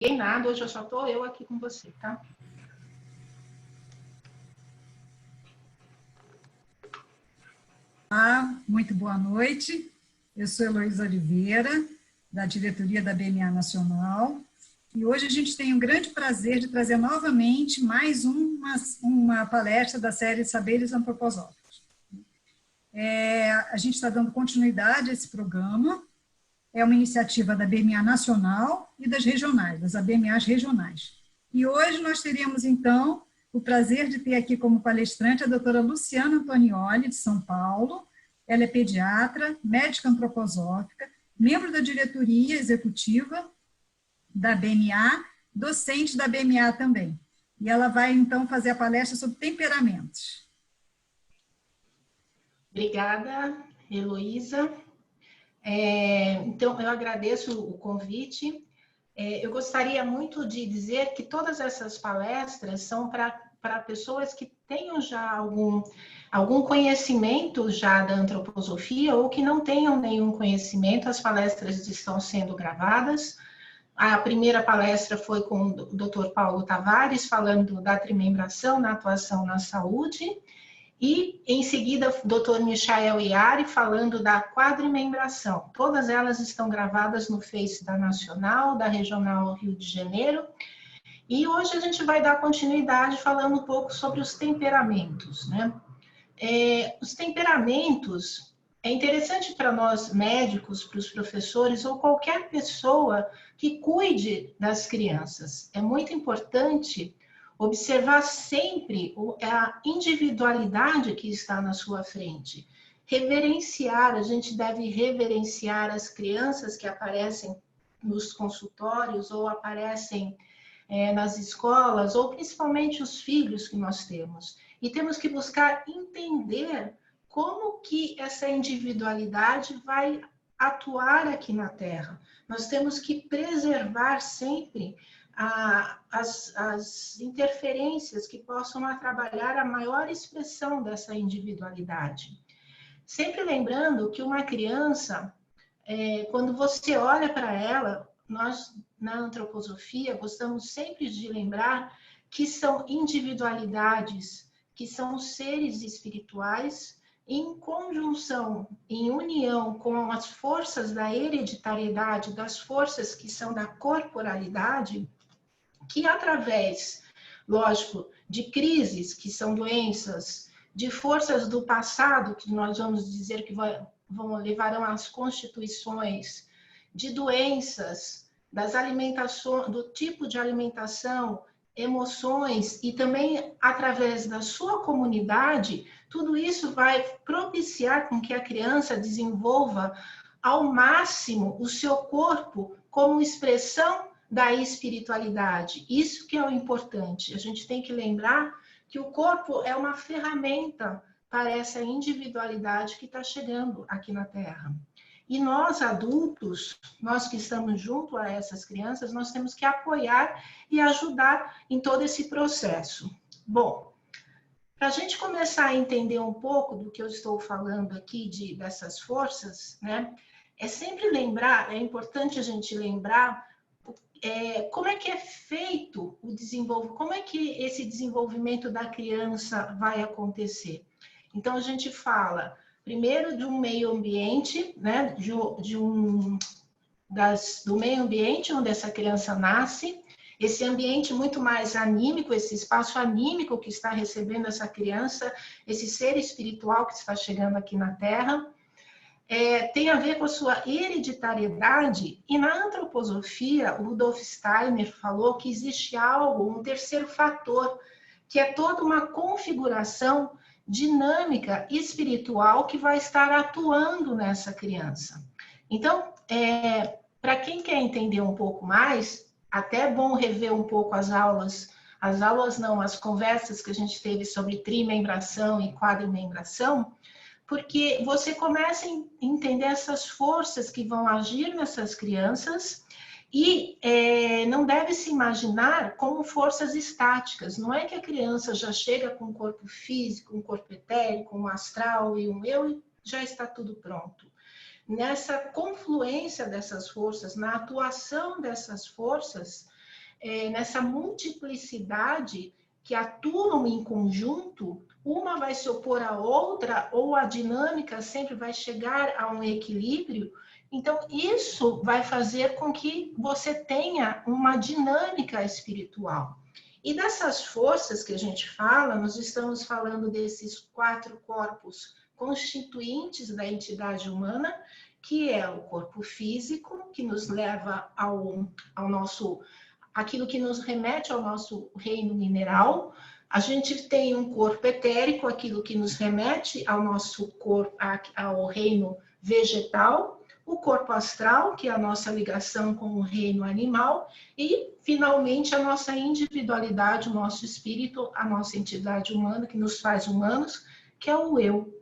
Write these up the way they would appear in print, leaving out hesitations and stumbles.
Ninguém nada, hoje eu só estou eu aqui com você, tá? Olá, muito boa noite. Eu sou Heloísa Oliveira, da diretoria da BMA Nacional, e hoje a gente tem o grande prazer de trazer novamente mais uma palestra da série Saberes Antroposóficos. A gente está dando continuidade a esse programa, é uma iniciativa da BMA Nacional e das regionais, das ABMAs regionais. E hoje nós teremos, então, o prazer de ter aqui como palestrante a doutora Luciana Antonioli, de São Paulo. Ela é pediatra, médica antroposófica, membro da diretoria executiva da BMA, docente da BMA também. E ela vai, então, fazer a palestra sobre temperamentos. Obrigada, Heloísa. Então, eu agradeço o convite. Eu gostaria muito de dizer que todas essas palestras são para pessoas que tenham já algum conhecimento já da antroposofia ou que não tenham nenhum conhecimento. As palestras estão sendo gravadas. A primeira palestra foi com o Dr. Paulo Tavares, falando da trimembração na atuação na saúde. E, em seguida, o Dr. Michael Iari, falando da quadrimembração. Todas elas estão gravadas no Face da Nacional, da Regional Rio de Janeiro. E hoje a gente vai dar continuidade falando um pouco sobre os temperamentos, né? Os temperamentos, é interessante para nós médicos, para os professores ou qualquer pessoa que cuide das crianças. É muito importante observar sempre a individualidade que está na sua frente. Reverenciar, a gente deve reverenciar as crianças que aparecem nos consultórios ou aparecem nas escolas, ou principalmente os filhos que nós temos. E temos que buscar entender como que essa individualidade vai atuar aqui na Terra. Nós temos que preservar sempre as interferências que possam atrapalhar a maior expressão dessa individualidade. Sempre lembrando que uma criança, quando você olha para ela, nós na antroposofia gostamos sempre de lembrar que são individualidades, que são seres espirituais em conjunção, em união com as forças da hereditariedade, das forças que são da corporalidade, que através, lógico, de crises, que são doenças, de forças do passado, que nós vamos dizer que levarão às constituições, de doenças, das alimentações, do tipo de alimentação, emoções, e também através da sua comunidade, tudo isso vai propiciar com que a criança desenvolva ao máximo o seu corpo como expressão da espiritualidade. Isso que é o importante. A gente tem que lembrar que o corpo é uma ferramenta para essa individualidade que está chegando aqui na Terra. E nós, adultos, nós que estamos junto a essas crianças, nós temos que apoiar e ajudar em todo esse processo. Bom, para a gente começar a entender um pouco do que eu estou falando aqui, dessas forças, né? É sempre lembrar, é importante a gente lembrar como é que é feito o desenvolvimento, como é que esse desenvolvimento da criança vai acontecer. Então, a gente fala, primeiro, de um meio ambiente, né, do meio ambiente onde essa criança nasce, esse ambiente muito mais anímico, esse espaço anímico que está recebendo essa criança, esse ser espiritual que está chegando aqui na Terra, tem a ver com a sua hereditariedade, e na antroposofia, o Rudolf Steiner falou que existe algo, um terceiro fator, que é toda uma configuração dinâmica espiritual que vai estar atuando nessa criança. Então, para quem quer entender um pouco mais, até é bom rever um pouco as conversas que a gente teve sobre trimembração e quadrimembração, porque você começa a entender essas forças que vão agir nessas crianças e não deve se imaginar como forças estáticas. Não é que a criança já chega com um corpo físico, um corpo etérico, um astral e um eu e já está tudo pronto. Nessa confluência dessas forças, na atuação dessas forças, nessa multiplicidade que atuam em conjunto, uma vai se opor à outra, ou a dinâmica sempre vai chegar a um equilíbrio. Então, isso vai fazer com que você tenha uma dinâmica espiritual. E dessas forças que a gente fala, nós estamos falando desses 4 corpos constituintes da entidade humana, que é o corpo físico, que nos leva ao nosso, aquilo que nos remete ao nosso reino mineral. A gente tem um corpo etérico, aquilo que nos remete ao nosso corpo, ao reino vegetal, o corpo astral, que é a nossa ligação com o reino animal, e, finalmente, a nossa individualidade, o nosso espírito, a nossa entidade humana, que nos faz humanos, que é o eu.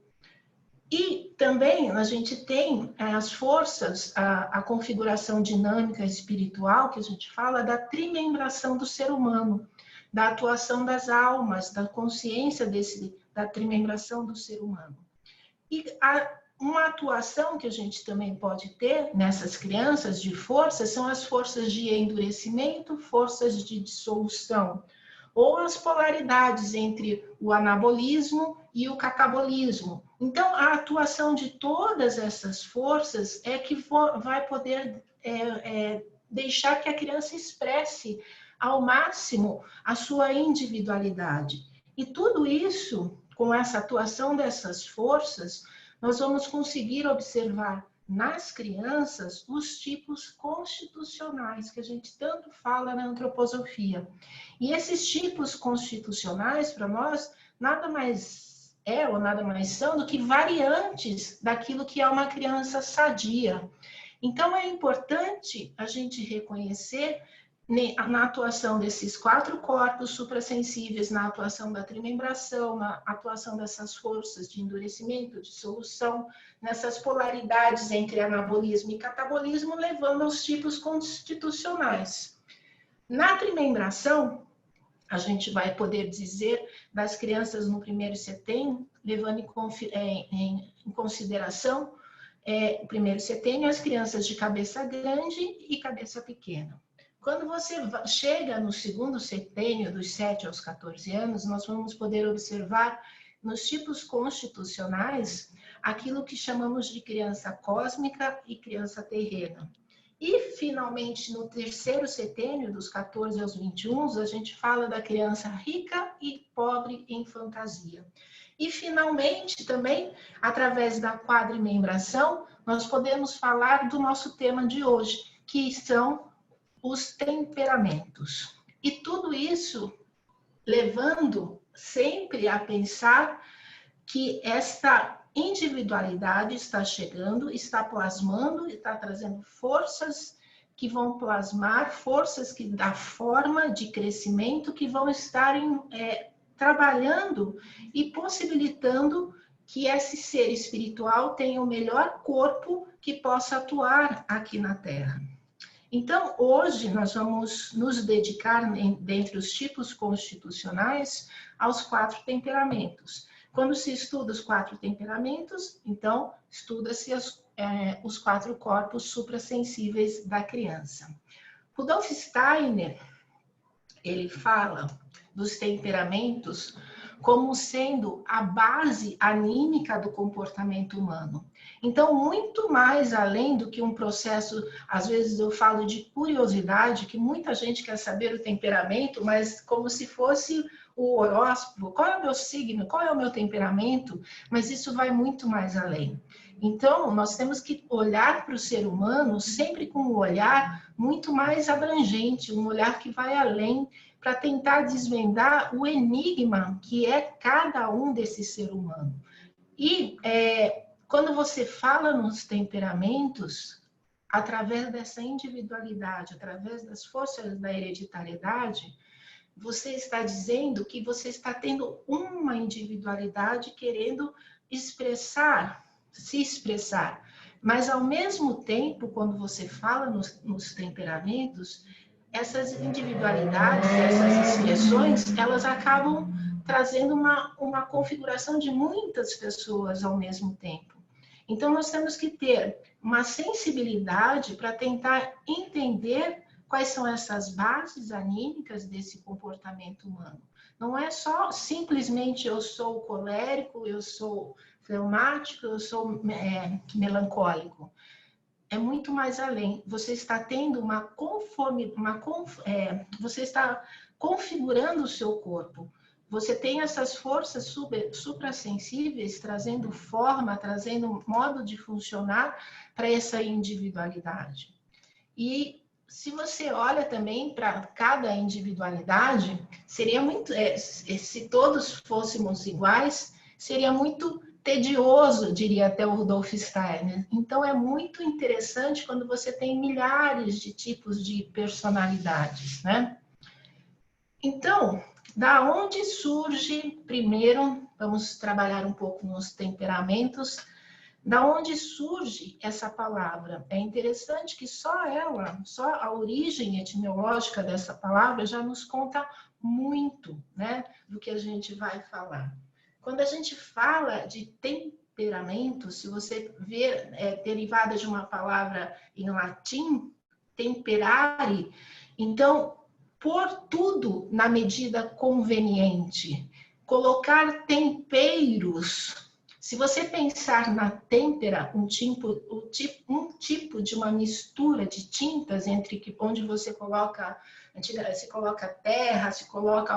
E também a gente tem as forças, a configuração dinâmica espiritual, que a gente fala da trimembração do ser humano, da atuação das almas, da consciência da trimembração do ser humano. E uma atuação que a gente também pode ter nessas crianças de forças são as forças de endurecimento, forças de dissolução, ou as polaridades entre o anabolismo e o catabolismo. Então, a atuação de todas essas forças é que vai poder deixar que a criança expresse ao máximo a sua individualidade. E tudo isso, com essa atuação dessas forças, nós vamos conseguir observar nas crianças os tipos constitucionais que a gente tanto fala na antroposofia. E esses tipos constitucionais, para nós, nada mais ou nada mais são do que variantes daquilo que é uma criança sadia. Então, é importante a gente reconhecer na atuação desses 4 corpos suprassensíveis, na atuação da trimembração, na atuação dessas forças de endurecimento, de dissolução, nessas polaridades entre anabolismo e catabolismo, levando aos tipos constitucionais. Na trimembração, a gente vai poder dizer das crianças no primeiro setênio, levando em consideração o primeiro setênio, as crianças de cabeça grande e cabeça pequena. Quando você chega no segundo setênio, dos 7 aos 14 anos, nós vamos poder observar nos tipos constitucionais aquilo que chamamos de criança cósmica e criança terrena. E, finalmente, no terceiro setênio, dos 14 aos 21, a gente fala da criança rica e pobre em fantasia. E, finalmente, também, através da quadrimembração, nós podemos falar do nosso tema de hoje, que são os temperamentos. E tudo isso levando sempre a pensar que esta individualidade está chegando, está plasmando, está trazendo forças que vão plasmar, forças que dá forma de crescimento, que vão estar trabalhando e possibilitando que esse ser espiritual tenha o melhor corpo que possa atuar aqui na Terra. Então, hoje, nós vamos nos dedicar, dentre os tipos constitucionais, aos 4 temperamentos. Quando se estuda os 4 temperamentos, então, estuda-se os 4 corpos suprassensíveis da criança. Rudolf Steiner, ele fala dos temperamentos como sendo a base anímica do comportamento humano. Então, muito mais além do que um processo, às vezes eu falo de curiosidade, que muita gente quer saber o temperamento, mas como se fosse o horóscopo, qual é o meu signo, qual é o meu temperamento, mas isso vai muito mais além. Então, nós temos que olhar para o ser humano sempre com um olhar muito mais abrangente, um olhar que vai além, para tentar desvendar o enigma que é cada um desse ser humano. E quando você fala nos temperamentos, através dessa individualidade, através das forças da hereditariedade, você está dizendo que você está tendo uma individualidade querendo se expressar. Mas, ao mesmo tempo, quando você fala nos temperamentos, essas individualidades, essas expressões, elas acabam trazendo uma configuração de muitas pessoas ao mesmo tempo. Então, nós temos que ter uma sensibilidade para tentar entender quais são essas bases anímicas desse comportamento humano. Não é só simplesmente eu sou colérico, eu sou fleumático, eu sou melancólico. É muito mais além. Você está tendo você está configurando o seu corpo. Você tem essas forças suprassensíveis trazendo forma, trazendo modo de funcionar para essa individualidade. E se você olha também para cada individualidade, seria muito, se todos fôssemos iguais, seria muito tedioso, diria até o Rudolf Steiner. Então, é muito interessante quando você tem milhares de tipos de personalidades, né? Então, da onde surge, primeiro, vamos trabalhar um pouco nos temperamentos, da onde surge essa palavra? É interessante que só a origem etimológica dessa palavra já nos conta muito, né, do que a gente vai falar. Quando a gente fala de temperamento, se você ver, derivada de uma palavra em latim, temperare, então, pôr tudo na medida conveniente, colocar temperos. Se você pensar na têmpera, um tipo de uma mistura de tintas onde você coloca terra, se coloca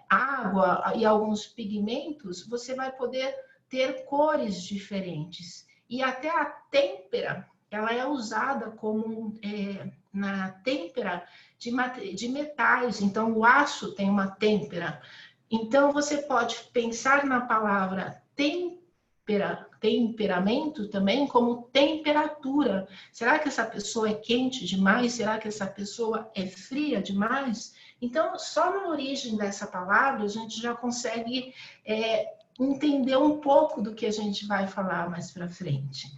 água e alguns pigmentos, você vai poder ter cores diferentes. E até a têmpera, ela é usada como na têmpera de metais. Então, o aço tem uma têmpera. Então, você pode pensar na palavra temperamento também como temperatura. Será que essa pessoa é quente demais? Será que essa pessoa é fria demais? Então, só na origem dessa palavra, a gente já consegue entender um pouco do que a gente vai falar mais para frente.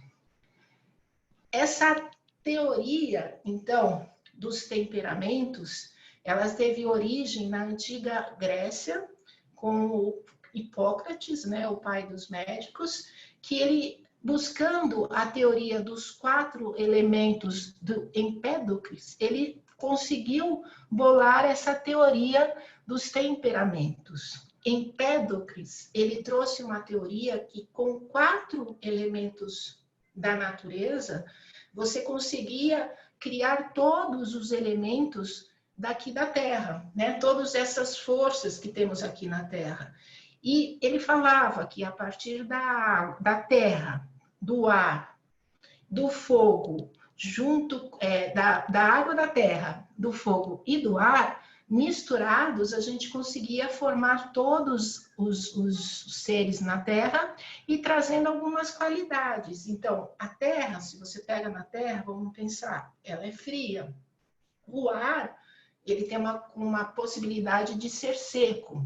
Essa teoria, então, dos temperamentos, elas teve origem na antiga Grécia, com o Hipócrates, né, o pai dos médicos, que ele, buscando a teoria dos 4 elementos do Empédocles, ele conseguiu bolar essa teoria dos temperamentos. Empédocles, ele trouxe uma teoria que com 4 elementos da natureza, você conseguia criar todos os elementos daqui da Terra, né? Todas essas forças que temos aqui na Terra. E ele falava que a partir da terra, do ar, do fogo, da água da terra, do fogo e do ar, misturados, a gente conseguia formar todos os seres na Terra e trazendo algumas qualidades. Então, a Terra, se você pega na Terra, vamos pensar, ela é fria. O ar, ele tem uma possibilidade de ser seco.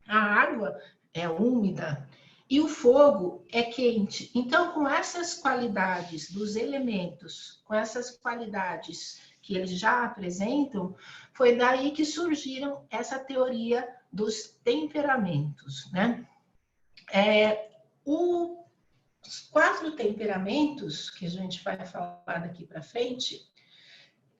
A água é úmida e o fogo é quente. Então, com essas qualidades dos elementos, com essas qualidades que eles já apresentam, foi daí que surgiram essa teoria dos temperamentos, né? Os 4 temperamentos que a gente vai falar daqui para frente,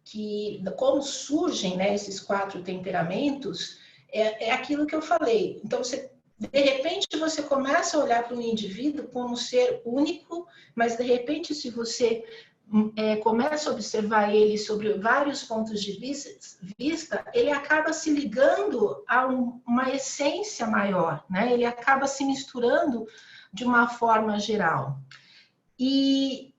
que como surgem, né, esses 4 temperamentos, é aquilo que eu falei. Então, de repente, você começa a olhar para um indivíduo como um ser único, mas, de repente, se você começa a observar ele sobre vários pontos de vista, ele acaba se ligando a uma essência maior, né? Ele acaba se misturando de uma forma geral. E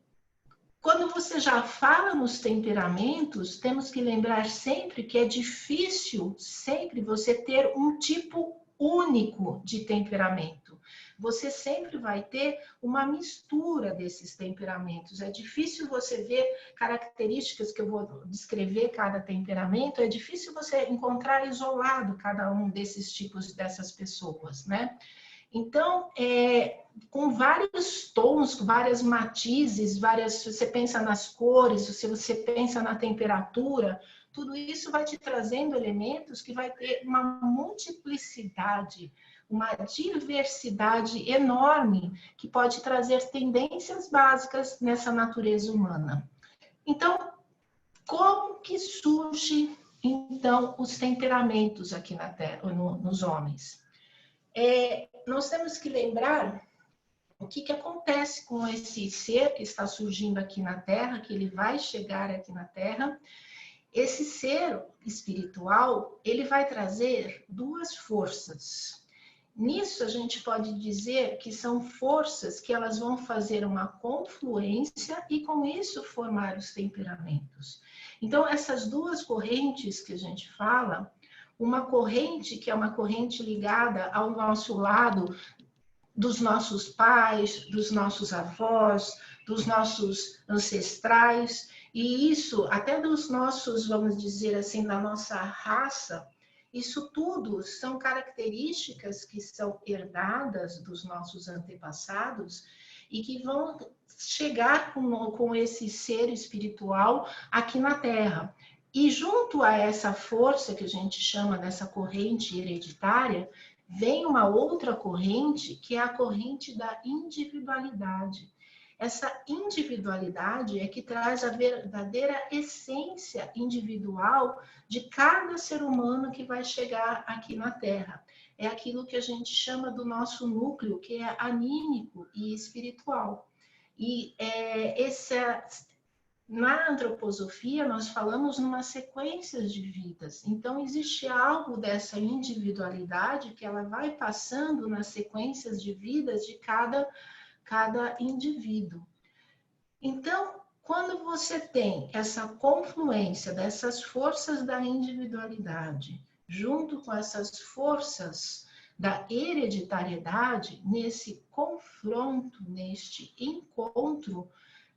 quando você já fala nos temperamentos, temos que lembrar sempre que é difícil sempre você ter um tipo único de temperamento. Você sempre vai ter uma mistura desses temperamentos. É difícil você ver características que eu vou descrever cada temperamento, é difícil você encontrar isolado cada um desses tipos dessas pessoas, né? Então, com vários tons, várias matizes, se você pensa nas cores, se você pensa na temperatura, tudo isso vai te trazendo elementos que vai ter uma multiplicidade, uma diversidade enorme, que pode trazer tendências básicas nessa natureza humana. Então, como como que surge, então, os temperamentos aqui na Terra, nos homens? Nós temos que lembrar o que acontece com esse ser que está surgindo aqui na Terra, que ele vai chegar aqui na Terra. Esse ser espiritual, ele vai trazer duas forças. Nisso, a gente pode dizer que são forças que elas vão fazer uma confluência e, com isso, formar os temperamentos. Então, essas duas correntes que a gente fala, uma corrente que é uma corrente ligada ao nosso lado, dos nossos pais, dos nossos avós, dos nossos ancestrais, e isso até dos nossos, vamos dizer assim, da nossa raça. Isso tudo são características que são herdadas dos nossos antepassados e que vão chegar com esse ser espiritual aqui na Terra. E junto a essa força que a gente chama dessa corrente hereditária, vem uma outra corrente, que é a corrente da individualidade. Essa individualidade é que traz a verdadeira essência individual de cada ser humano que vai chegar aqui na Terra. É aquilo que a gente chama do nosso núcleo, que é anímico e espiritual. E na antroposofia, nós falamos numa sequência de vidas. Então, existe algo dessa individualidade que ela vai passando nas sequências de vidas de cada indivíduo. Então, quando você tem essa confluência dessas forças da individualidade, junto com essas forças da hereditariedade, nesse confronto, neste encontro,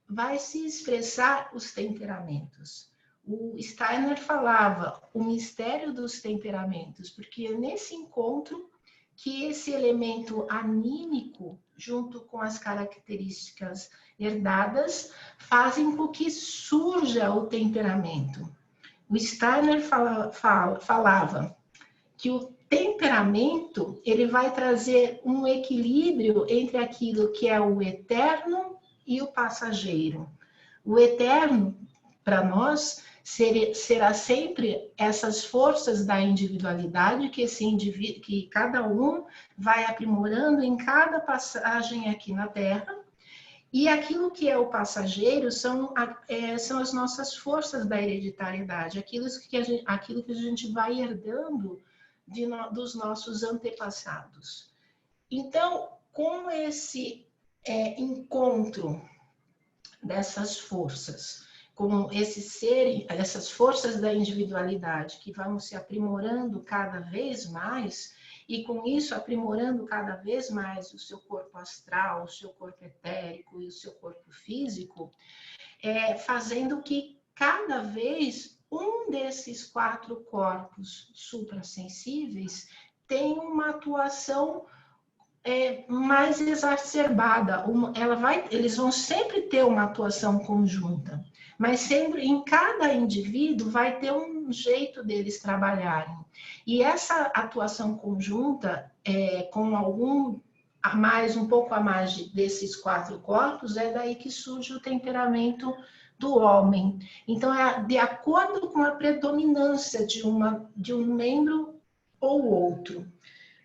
vai se expressar os temperamentos. O Steiner falava o mistério dos temperamentos, porque é nesse encontro que esse elemento anímico, junto com as características herdadas, fazem com que surja o temperamento. O Steiner falava que o temperamento ele vai trazer um equilíbrio entre aquilo que é o eterno e o passageiro. O eterno, para nós, será sempre essas forças da individualidade que cada um vai aprimorando em cada passagem aqui na Terra. E aquilo que é o passageiro são as nossas forças da hereditariedade, aquilo que a gente vai herdando dos nossos antepassados. Então, com esse encontro dessas forças, com essas forças da individualidade que vão se aprimorando cada vez mais, e com isso aprimorando cada vez mais o seu corpo astral, o seu corpo etérico e o seu corpo físico, fazendo que cada vez um desses 4 corpos suprassensíveis tenha uma atuação mais exacerbada. Eles vão sempre ter uma atuação conjunta, mas sempre em cada indivíduo vai ter um jeito deles trabalharem. E essa atuação conjunta, com um pouco a mais desses 4 corpos, é daí que surge o temperamento do homem. Então, é de acordo com a predominância de um membro ou outro.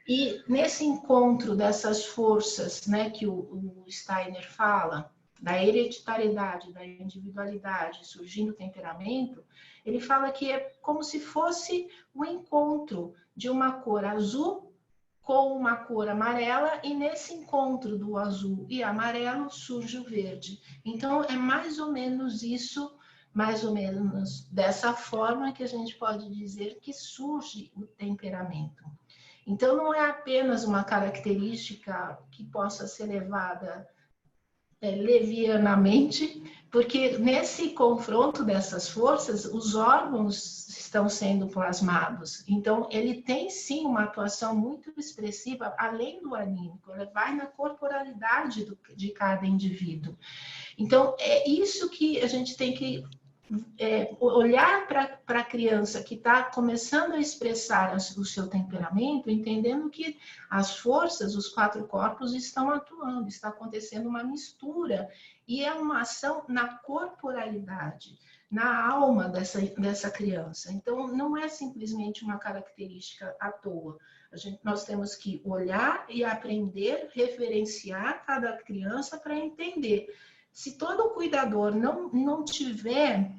E nesse encontro dessas forças, né, que o Steiner fala, da hereditariedade, da individualidade, surgindo o temperamento, ele fala que é como se fosse o encontro de uma cor azul com uma cor amarela, e nesse encontro do azul e amarelo surge o verde. Então, é mais ou menos isso, mais ou menos dessa forma que a gente pode dizer que surge o temperamento. Então, não é apenas uma característica que possa ser levada levianamente, porque nesse confronto dessas forças, os órgãos estão sendo plasmados. Então, ele tem, sim, uma atuação muito expressiva, além do anímico, ele vai na corporalidade de cada indivíduo. Então, é isso que a gente tem que olhar para a criança que está começando a expressar o seu temperamento, entendendo que as forças, os 4 corpos estão atuando, está acontecendo uma mistura, e é uma ação na corporalidade. na alma dessa criança. Então, não é simplesmente uma característica à toa. Nós temos que olhar e aprender, referenciar cada criança para entender. Se todo cuidador não tiver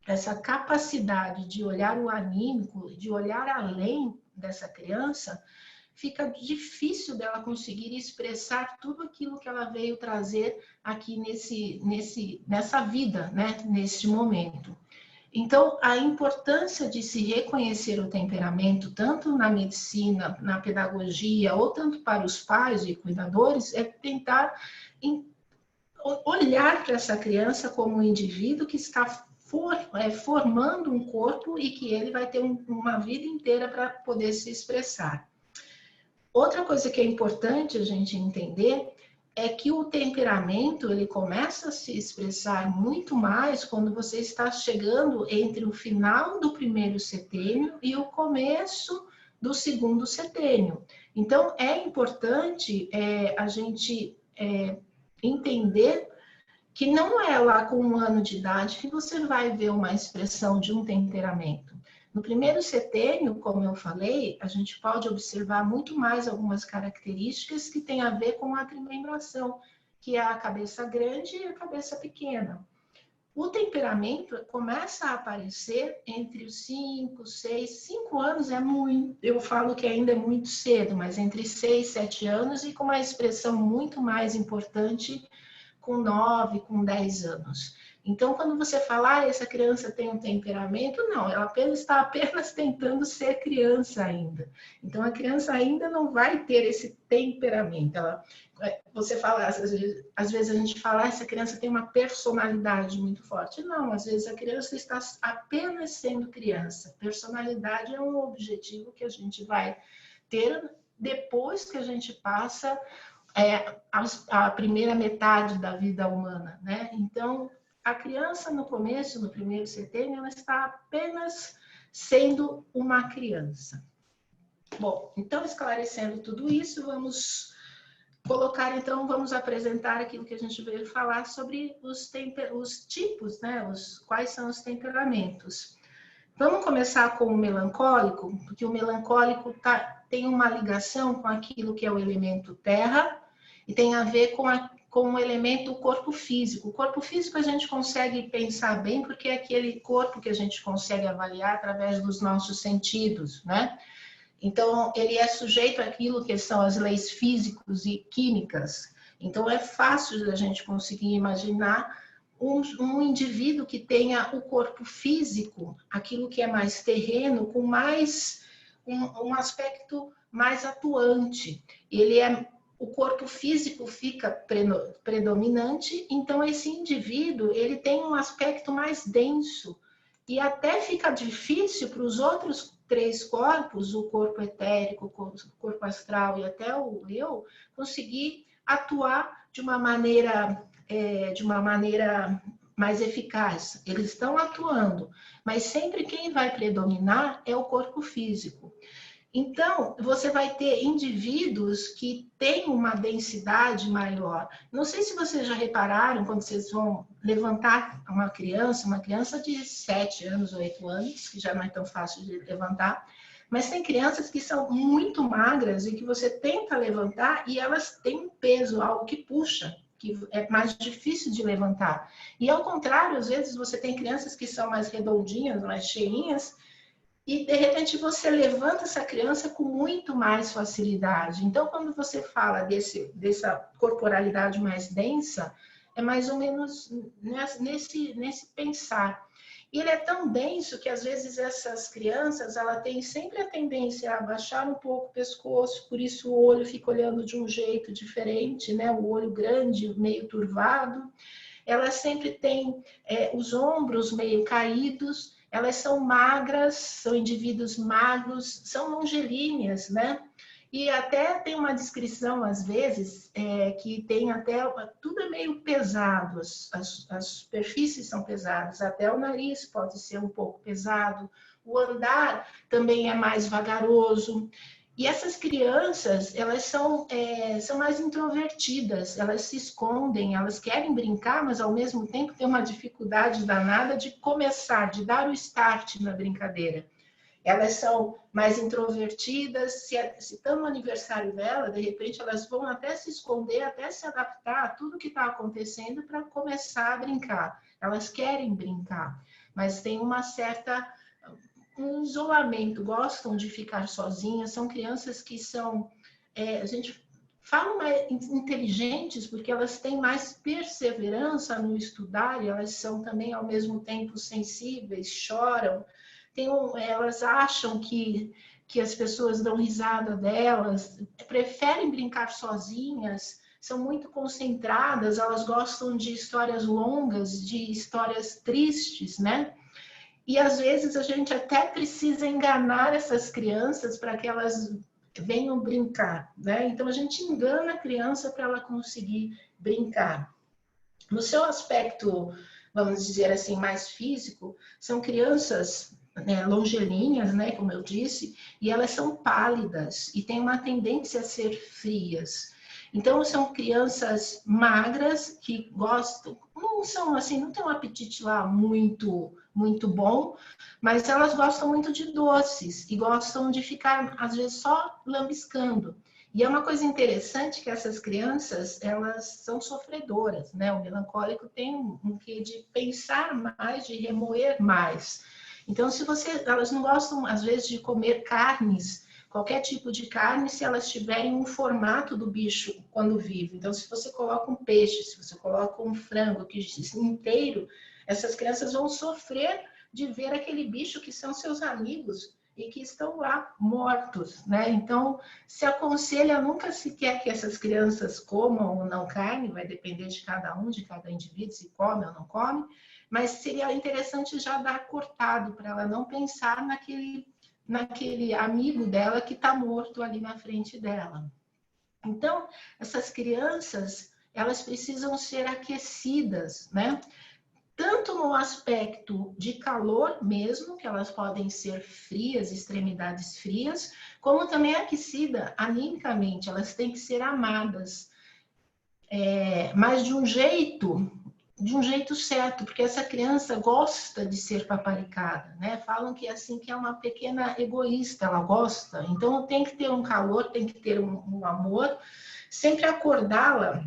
essa capacidade de olhar o anímico, de olhar além dessa criança, fica difícil dela conseguir expressar tudo aquilo que ela veio trazer aqui nessa vida, né? Neste momento. Então, a importância de se reconhecer o temperamento, tanto na medicina, na pedagogia, ou tanto para os pais e cuidadores, é tentar olhar para essa criança como um indivíduo que está formando um corpo e que ele vai ter uma vida inteira para poder se expressar. Outra coisa que é importante a gente entender é que o temperamento ele começa a se expressar muito mais quando você está chegando entre o final do primeiro setênio e o começo do segundo setênio. Então, é importante a gente entender que não é lá com 1 ano de idade que você vai ver uma expressão de um temperamento. No primeiro setênio, como eu falei, a gente pode observar muito mais algumas características que têm a ver com a trimembração, que é a cabeça grande e a cabeça pequena. O temperamento começa a aparecer entre os 5, 5 anos é muito, eu falo que ainda é muito cedo, mas entre 6 e 7 anos e com uma expressão muito mais importante com 9, com 10 anos. Então, quando você fala, essa criança tem um temperamento, não, ela está apenas tentando ser criança ainda. Então, a criança ainda não vai ter esse temperamento. Você fala, às vezes a gente fala, essa criança tem uma personalidade muito forte. Não, às vezes a criança está apenas sendo criança. Personalidade é um objetivo que a gente vai ter depois que a gente passa a primeira metade da vida humana, né? Então, a criança no começo, no primeiro setênio, ela está apenas sendo uma criança. Bom, então, esclarecendo tudo isso, vamos apresentar aquilo que a gente veio falar sobre os tipos, né? Quais são os temperamentos. Vamos começar com o melancólico, porque o melancólico tem uma ligação com aquilo que é o elemento terra e tem a ver com o elemento corpo físico. O corpo físico a gente consegue pensar bem porque é aquele corpo que a gente consegue avaliar através dos nossos sentidos, né? Então, ele é sujeito àquilo que são as leis físicas e químicas. Então, é fácil da gente conseguir imaginar um indivíduo que tenha o corpo físico, aquilo que é mais terreno, com mais um aspecto mais atuante. O corpo físico fica predominante, então esse indivíduo ele tem um aspecto mais denso e até fica difícil para os outros 3 corpos, o corpo etérico, o corpo astral e até o eu, conseguir atuar de uma maneira mais eficaz. Eles estão atuando, mas sempre quem vai predominar é o corpo físico. Então, você vai ter indivíduos que têm uma densidade maior. Não sei se vocês já repararam, quando vocês vão levantar uma criança de 7 anos, 8 anos, que já não é tão fácil de levantar, mas tem crianças que são muito magras e que você tenta levantar e elas têm um peso, algo que puxa, que é mais difícil de levantar. E ao contrário, às vezes você tem crianças que são mais redondinhas, mais cheinhas, e de repente você levanta essa criança com muito mais facilidade. Então, quando você fala dessa corporalidade mais densa, é mais ou menos nesse pensar. E ele é tão denso que às vezes essas crianças, ela tem sempre a tendência a abaixar um pouco o pescoço, por isso o olho fica olhando de um jeito diferente, né? O olho grande, meio turvado. Ela sempre tem os ombros meio caídos. Elas são magras, são indivíduos magros, são longilíneas, né? E até tem uma descrição, às vezes, que tem até... Tudo é meio pesado, as superfícies são pesadas, até o nariz pode ser um pouco pesado, o andar também é mais vagaroso. E essas crianças, elas são mais introvertidas, elas se escondem, elas querem brincar, mas ao mesmo tempo têm uma dificuldade danada de começar, de dar o start na brincadeira. Elas são mais introvertidas, se estão no aniversário dela, de repente elas vão até se esconder, até se adaptar a tudo que está acontecendo para começar a brincar. Elas querem brincar, mas tem um isolamento, gostam de ficar sozinhas, são crianças que são, a gente fala mais inteligentes, porque elas têm mais perseverança no estudar, e elas são também, ao mesmo tempo, sensíveis, choram, elas acham que as pessoas dão risada delas, preferem brincar sozinhas, são muito concentradas, elas gostam de histórias longas, de histórias tristes, né? E às vezes a gente até precisa enganar essas crianças para que elas venham brincar, né? Então a gente engana a criança para ela conseguir brincar. No seu aspecto, vamos dizer assim, mais físico, são crianças, né, longelíneas, né, como eu disse, e elas são pálidas e têm uma tendência a ser frias. Então, são crianças magras que gostam, não são assim, não tem um apetite lá muito bom, mas elas gostam muito de doces e gostam de ficar, às vezes, só lambiscando. E é uma coisa interessante que essas crianças, elas são sofredoras, né? O melancólico tem um quê de pensar mais, de remoer mais. Então, elas não gostam, às vezes, de comer carnes, qualquer tipo de carne, se elas tiverem um formato do bicho quando vive. Então, se você coloca um peixe, se você coloca um frango que inteiro, essas crianças vão sofrer de ver aquele bicho que são seus amigos e que estão lá mortos, né? Então, se aconselha nunca se quer que essas crianças comam ou não carne, vai depender de cada um, de cada indivíduo, se come ou não come, mas seria interessante já dar cortado para ela não pensar naquele amigo dela que está morto ali na frente dela. Então, essas crianças, elas precisam ser aquecidas, né? Tanto no aspecto de calor mesmo, que elas podem ser frias, extremidades frias, como também aquecida animicamente, elas têm que ser amadas, mas de um jeito certo, porque essa criança gosta de ser paparicada, né? Falam que assim que é uma pequena egoísta, ela gosta, então tem que ter um calor, tem que ter um amor, sempre acordá-la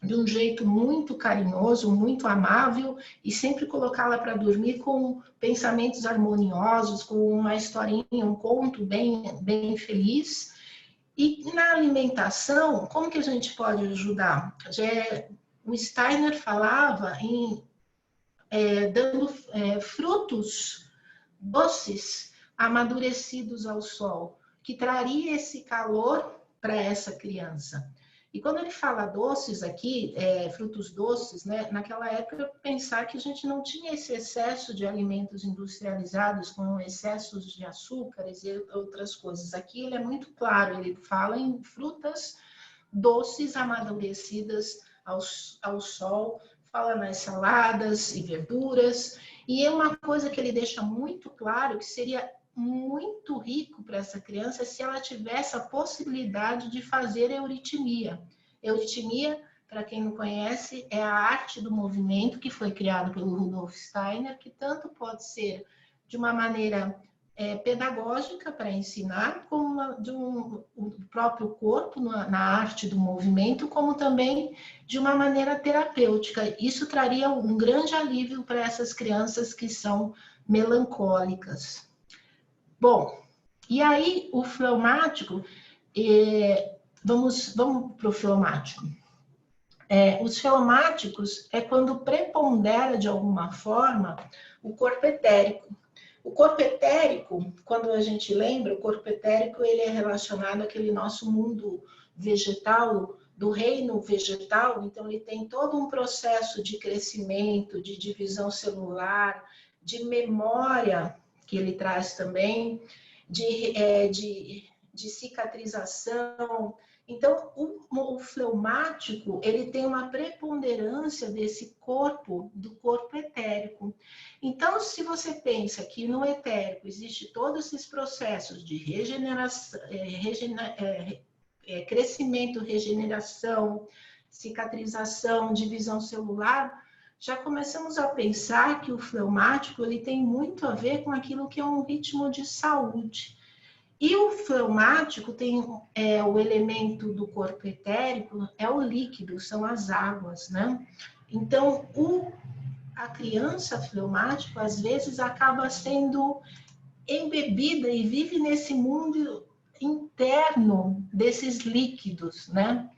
de um jeito muito carinhoso, muito amável, e sempre colocá-la para dormir com pensamentos harmoniosos, com uma historinha, um conto bem feliz. E na alimentação, como que a gente pode ajudar? O Steiner falava em dando frutos doces amadurecidos ao sol, que traria esse calor para essa criança. E quando ele fala doces aqui, frutos doces, né, naquela época, pensar que a gente não tinha esse excesso de alimentos industrializados com excessos de açúcares e outras coisas. Aqui ele é muito claro, ele fala em frutas doces amadurecidas ao sol, fala nas saladas e verduras. E é uma coisa que ele deixa muito claro que seria muito rico para essa criança se ela tivesse a possibilidade de fazer euritmia. Euritmia, para quem não conhece, é a arte do movimento que foi criado pelo Rudolf Steiner, que tanto pode ser de uma maneira pedagógica para ensinar, como o próprio corpo na arte do movimento, como também de uma maneira terapêutica. Isso traria um grande alívio para essas crianças que são melancólicas. Bom, e aí o fleumático, vamos para o fleumático. Os fleumáticos é quando prepondera de alguma forma o corpo etérico. O corpo etérico, quando a gente lembra, o corpo etérico ele é relacionado àquele nosso mundo vegetal, do reino vegetal, então ele tem todo um processo de crescimento, de divisão celular, de memória, que ele traz também, de cicatrização, Então, o fleumático, ele tem uma preponderância desse corpo, do corpo etérico. Então, se você pensa que no etérico existe todos esses processos de regeneração, crescimento, regeneração, cicatrização, divisão celular, já começamos a pensar que o fleumático ele tem muito a ver com aquilo que é um ritmo de saúde. E o fleumático tem o elemento do corpo etérico, é o líquido, são as águas, né? Então, a criança fleumática, às vezes, acaba sendo embebida e vive nesse mundo interno desses líquidos, né?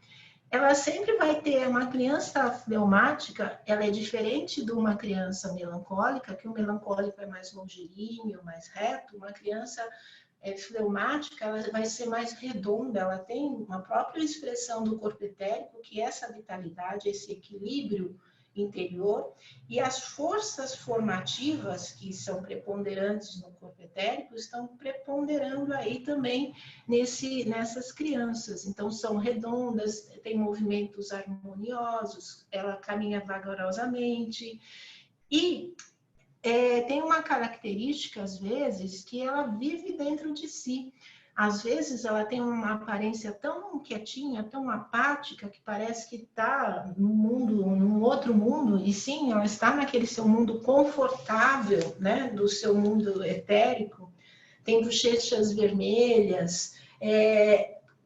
Ela sempre vai ter, uma criança fleumática, ela é diferente de uma criança melancólica, que o melancólico é mais longilíneo, mais reto, uma criança fleumática, ela vai ser mais redonda, ela tem uma própria expressão do corpo etérico, que é essa vitalidade, esse equilíbrio interior, e as forças formativas que são preponderantes no corpo etérico estão preponderando aí também nessas crianças. Então, são redondas, tem movimentos harmoniosos, ela caminha vagarosamente, e tem uma característica, às vezes, que ela vive dentro de si. Às vezes, ela tem uma aparência tão quietinha, tão apática, que parece que está num outro mundo, e sim, ela está naquele seu mundo confortável, né, do seu mundo etérico, tem bochechas vermelhas,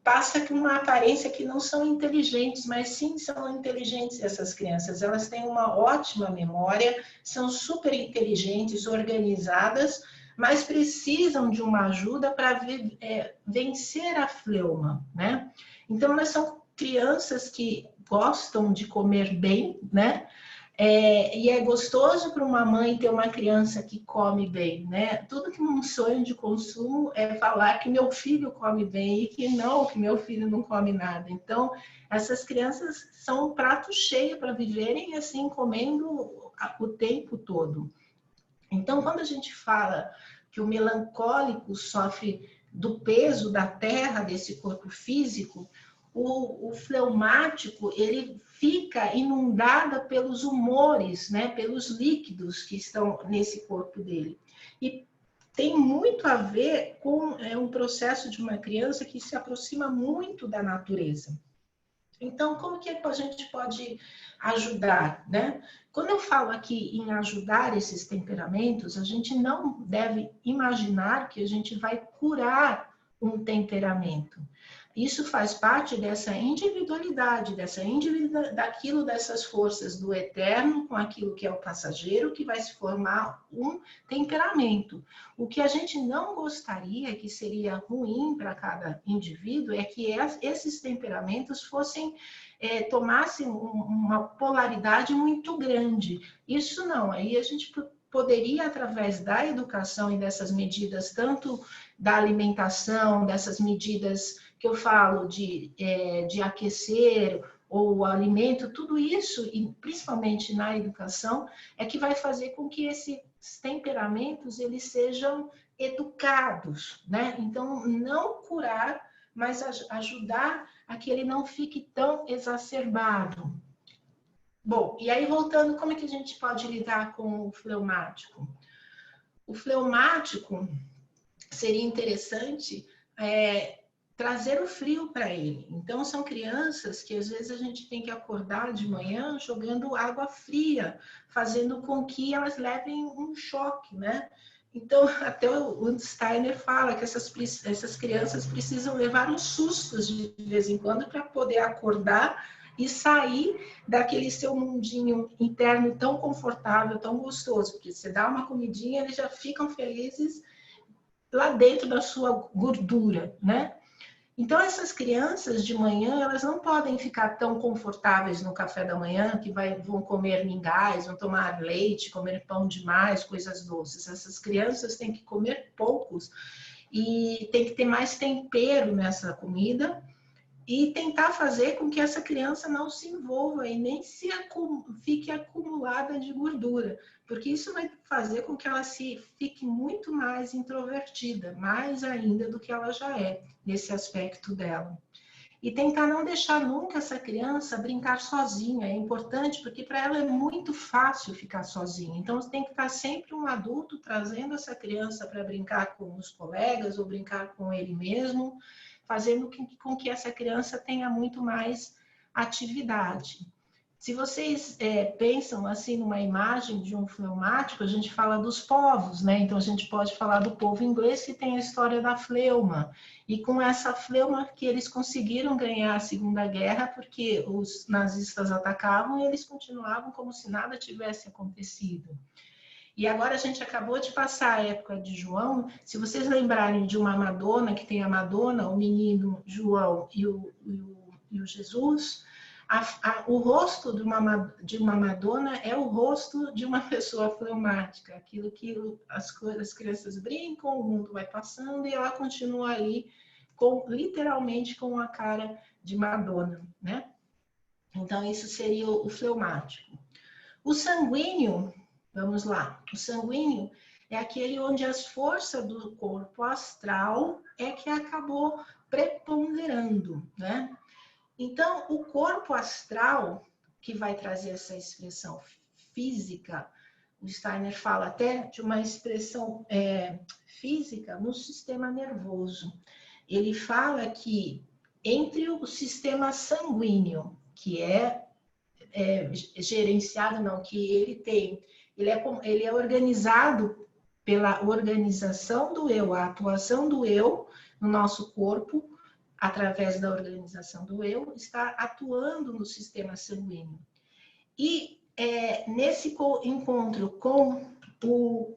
passa com uma aparência que não são inteligentes, mas sim são inteligentes essas crianças. Elas têm uma ótima memória, são super inteligentes, organizadas, mas precisam de uma ajuda para vencer a fleuma, né? Então, elas são crianças que gostam de comer bem, né? E é gostoso para uma mãe ter uma criança que come bem, né? Tudo que um sonho de consumo é falar que meu filho come bem e que meu filho não come nada. Então, essas crianças são um prato cheio para viverem assim, comendo o tempo todo. Então, quando a gente fala que o melancólico sofre do peso da terra desse corpo físico, o fleumático, ele fica inundada pelos humores, né, pelos líquidos que estão nesse corpo dele. E tem muito a ver com um processo de uma criança que se aproxima muito da natureza. Então, como que a gente pode ajudar, né? Quando eu falo aqui em ajudar esses temperamentos, a gente não deve imaginar que a gente vai curar um temperamento. Isso faz parte dessa individualidade, dessas forças do eterno com aquilo que é o passageiro, que vai se formar um temperamento. O que a gente não gostaria, que seria ruim para cada indivíduo, é que esses temperamentos tomassem uma polaridade muito grande. Isso não, aí a gente poderia, através da educação e dessas medidas, tanto da alimentação, dessas medidas que eu falo de aquecer ou o alimento, tudo isso, e principalmente na educação, é que vai fazer com que esses temperamentos eles sejam educados, né? Então, não curar, mas ajudar a que ele não fique tão exacerbado. Bom, e aí voltando, como é que a gente pode lidar com o fleumático? O fleumático seria interessante trazer o frio para ele. Então, são crianças que às vezes a gente tem que acordar de manhã jogando água fria, fazendo com que elas levem um choque, né? Então, até o Steiner fala que essas crianças precisam levar uns sustos de vez em quando para poder acordar e sair daquele seu mundinho interno tão confortável, tão gostoso, porque você dá uma comidinha, eles já ficam felizes lá dentro da sua gordura, né? Então, essas crianças de manhã, elas não podem ficar tão confortáveis no café da manhã, que vão comer mingais, vão tomar leite, comer pão demais, coisas doces. Essas crianças têm que comer poucos e tem que ter mais tempero nessa comida e tentar fazer com que essa criança não se envolva e nem fique acumulada de gordura, porque isso vai fazer com que ela fique muito mais introvertida, mais ainda do que ela já é, nesse aspecto dela. E tentar não deixar nunca essa criança brincar sozinha. É importante, porque para ela é muito fácil ficar sozinha. Então, tem que estar sempre um adulto trazendo essa criança para brincar com os colegas ou brincar com ele mesmo, fazendo com que essa criança tenha muito mais atividade. Se vocês pensam assim numa imagem de um fleumático, a gente fala dos povos, né? Então a gente pode falar do povo inglês que tem a história da fleuma. E com essa fleuma que eles conseguiram ganhar a Segunda Guerra, porque os nazistas atacavam e eles continuavam como se nada tivesse acontecido. E agora a gente acabou de passar a época de João. Se vocês lembrarem de uma Madonna, que tem a Madonna, o menino João e o Jesus, o rosto de uma Madonna é o rosto de uma pessoa fleumática. Aquilo que as crianças brincam, o mundo vai passando e ela continua ali, literalmente com a cara de Madonna, né? Então, isso seria o fleumático. O sanguíneo, vamos lá. O sanguíneo é aquele onde as forças do corpo astral é que acabou preponderando, né? Então, o corpo astral, que vai trazer essa expressão física, o Steiner fala até de uma expressão física no sistema nervoso. Ele fala que entre o sistema sanguíneo, que é gerenciado, não, que ele é organizado pela organização do eu, a atuação do eu no nosso corpo, através da organização do eu, está atuando no sistema sanguíneo. E nesse encontro com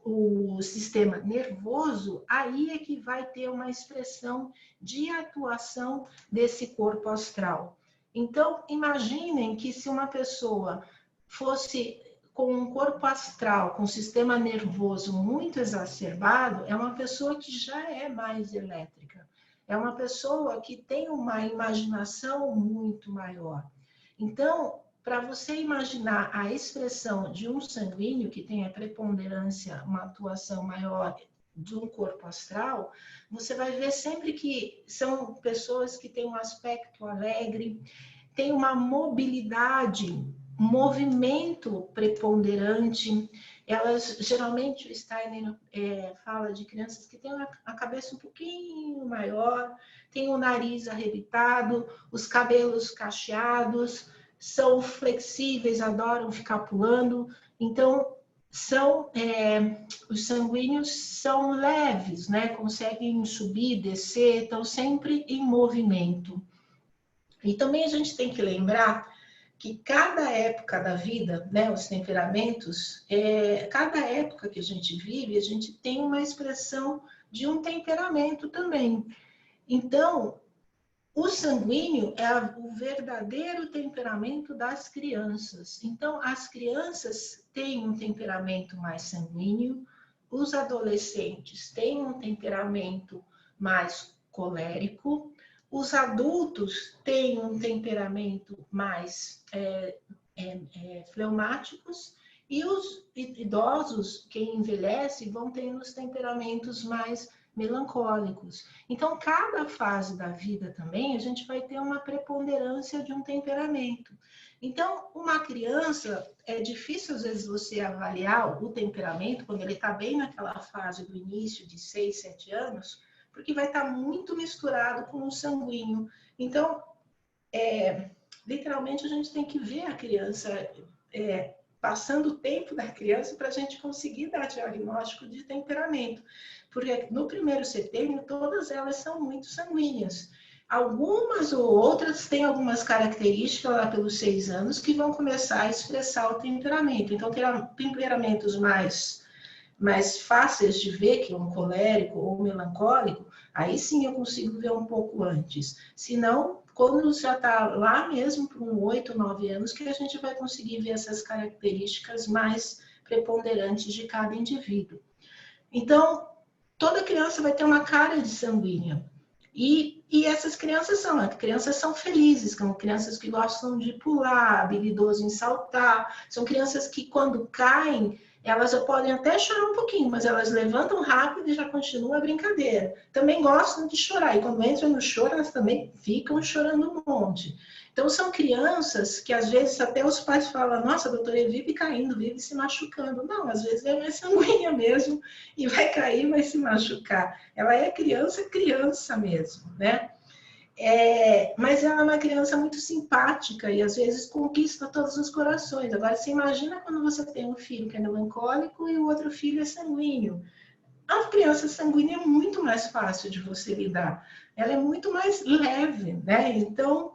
o sistema nervoso, aí é que vai ter uma expressão de atuação desse corpo astral. Então, imaginem que se uma pessoa fosse com um corpo astral, com um sistema nervoso muito exacerbado, é uma pessoa que já é mais elétrica. É uma pessoa que tem uma imaginação muito maior. Então, para você imaginar a expressão de um sanguíneo que tem a preponderância, uma atuação maior de um corpo astral, você vai ver sempre que são pessoas que têm um aspecto alegre, têm uma mobilidade, movimento preponderante. Elas, geralmente, o Steiner fala de crianças que têm a cabeça um pouquinho maior, têm o nariz arrebitado, os cabelos cacheados, são flexíveis, adoram ficar pulando. Então, os sanguíneos são leves, né? Conseguem subir, descer, estão sempre em movimento. E também a gente tem que lembrar que cada época da vida, né, os temperamentos, cada época que a gente vive, a gente tem uma expressão de um temperamento também. Então, o sanguíneo é o verdadeiro temperamento das crianças. Então, as crianças têm um temperamento mais sanguíneo, os adolescentes têm um temperamento mais colérico, os adultos têm um temperamento mais fleumáticos e os idosos, quem envelhece, vão tendo os temperamentos mais melancólicos. Então, cada fase da vida também, a gente vai ter uma preponderância de um temperamento. Então, uma criança, é difícil às vezes você avaliar o temperamento quando ele está bem naquela fase do início de 6, 7 anos, porque vai estar muito misturado com o sanguíneo. Então, literalmente, a gente tem que ver a criança, passando o tempo da criança para a gente conseguir dar diagnóstico de temperamento. Porque no primeiro setênio, todas elas são muito sanguíneas. Algumas ou outras têm algumas características lá pelos 6 anos que vão começar a expressar o temperamento. Então, temperamentos mais fáceis de ver, que é um colérico ou melancólico, aí sim eu consigo ver um pouco antes. Se não, quando já está lá mesmo para 8, 9 anos, que a gente vai conseguir ver essas características mais preponderantes de cada indivíduo. Então, toda criança vai ter uma cara de sanguínea. E essas crianças são felizes, são crianças que gostam de pular, habilidoso em saltar, são crianças que quando caem, Elas podem até chorar um pouquinho, mas elas levantam rápido e já continua a brincadeira. Também gostam de chorar, e quando entram no choro, elas também ficam chorando um monte. Então, são crianças que, às vezes, até os pais falam, nossa, doutora, ele vive caindo, vive se machucando. Não, às vezes é mais sanguínea mesmo, e vai cair, vai se machucar. Ela é criança, criança mesmo, né? Mas ela é uma criança muito simpática e às vezes conquista todos os corações. Agora, você imagina quando você tem um filho que é melancólico e o outro filho é sanguíneo. A criança sanguínea é muito mais fácil de você lidar. Ela é muito mais leve, né? Então,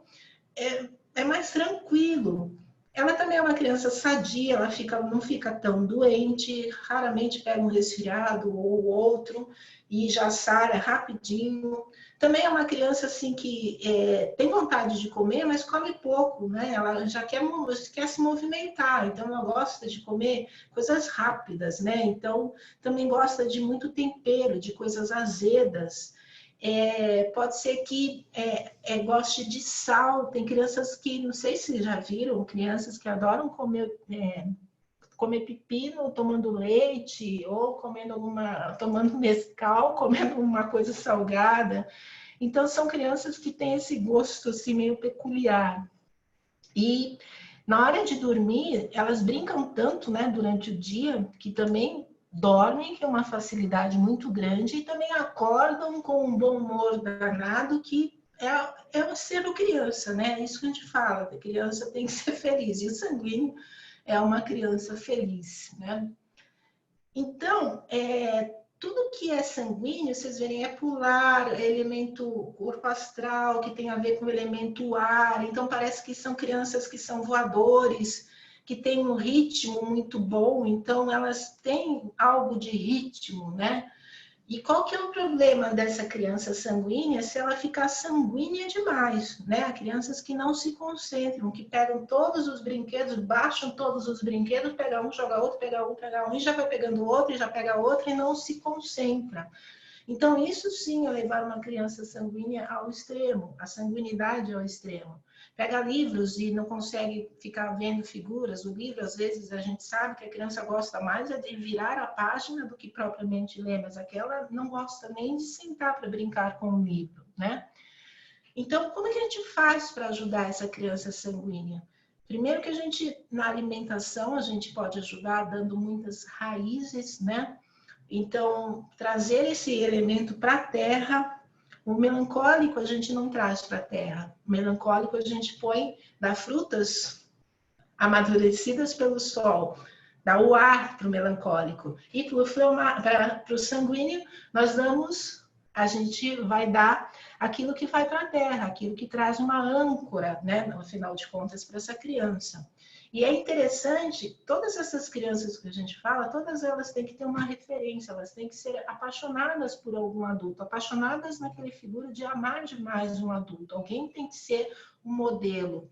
é mais tranquilo. Ela também é uma criança sadia, ela não fica tão doente, raramente pega um resfriado ou outro e já sara rapidinho. Também é uma criança assim que tem vontade de comer, mas come pouco, né? Ela já quer se movimentar, então ela gosta de comer coisas rápidas, né? Então também gosta de muito tempero, de coisas azedas. Pode ser que goste de sal. Tem crianças que, não sei se já viram, crianças que adoram comer pepino tomando leite, ou tomando Nescau, comendo uma coisa salgada. Então, são crianças que têm esse gosto assim, meio peculiar. E na hora de dormir, elas brincam tanto, né, durante o dia, que também dormem, que é uma facilidade muito grande, e também acordam com um bom humor danado, que é ser criança, né? É isso que a gente fala, a criança tem que ser feliz. E o sanguíneo é uma criança feliz, né? Então, tudo que é sanguíneo, vocês verem, é polar, é elemento corpo astral, que tem a ver com o elemento ar. Então, parece que são crianças que são voadores, que têm um ritmo muito bom. Então, elas têm algo de ritmo, né? E qual que é o problema dessa criança sanguínea se ela ficar sanguínea demais, né? Crianças que não se concentram, que pegam todos os brinquedos, baixam todos os brinquedos, pega um, joga outro, pega um, e já vai pegando outro, e já pega outro, e não se concentra. Então, isso sim é levar uma criança sanguínea ao extremo, a sanguinidade ao extremo. Pega livros e não consegue ficar vendo figuras. O livro, às vezes, a gente sabe que a criança gosta mais de virar a página do que propriamente ler, mas aquela não gosta nem de sentar para brincar com o livro, né? Então, como é que a gente faz para ajudar essa criança sanguínea? Primeiro que a gente, na alimentação, a gente pode ajudar dando muitas raízes, né? Então, trazer esse elemento para a terra. O melancólico a gente não traz para a terra. O melancólico a gente dá frutas amadurecidas pelo sol, dá o ar para o melancólico. E para o sanguíneo, a gente vai dar aquilo que vai para a terra, aquilo que traz uma âncora, né, no final de contas, para essa criança. E é interessante, todas essas crianças que a gente fala, todas elas têm que ter uma referência, elas têm que ser apaixonadas por algum adulto, apaixonadas naquela figura de amar demais um adulto. Alguém tem que ser um modelo.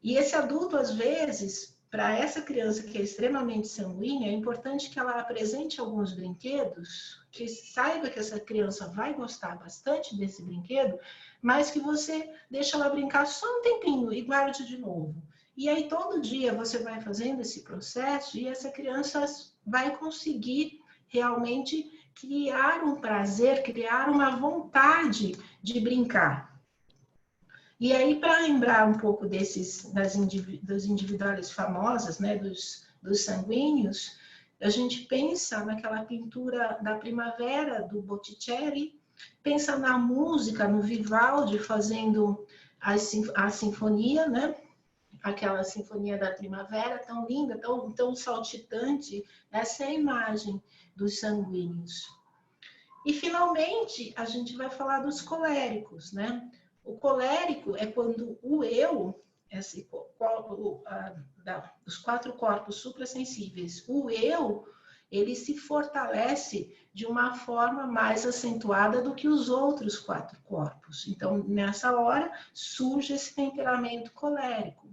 E esse adulto, às vezes, para essa criança que é extremamente sanguínea, é importante que ela apresente alguns brinquedos, que saiba que essa criança vai gostar bastante desse brinquedo, mas que você deixa ela brincar só um tempinho e guarde de novo. E aí, todo dia, você vai fazendo esse processo e essa criança vai conseguir realmente criar um prazer, criar uma vontade de brincar. E aí, para lembrar um pouco das individuais famosas, né, dos sanguíneos, a gente pensa naquela pintura da primavera do Botticelli, pensa na música, no Vivaldi fazendo a sinfonia, né? Aquela sinfonia da primavera tão linda, tão saltitante, essa é a imagem dos sanguíneos. E, finalmente, a gente vai falar dos coléricos, né? O colérico é quando o eu, dos 4 corpos suprassensíveis, o eu, ele se fortalece de uma forma mais acentuada do que os outros 4 corpos. Então, nessa hora, surge esse temperamento colérico.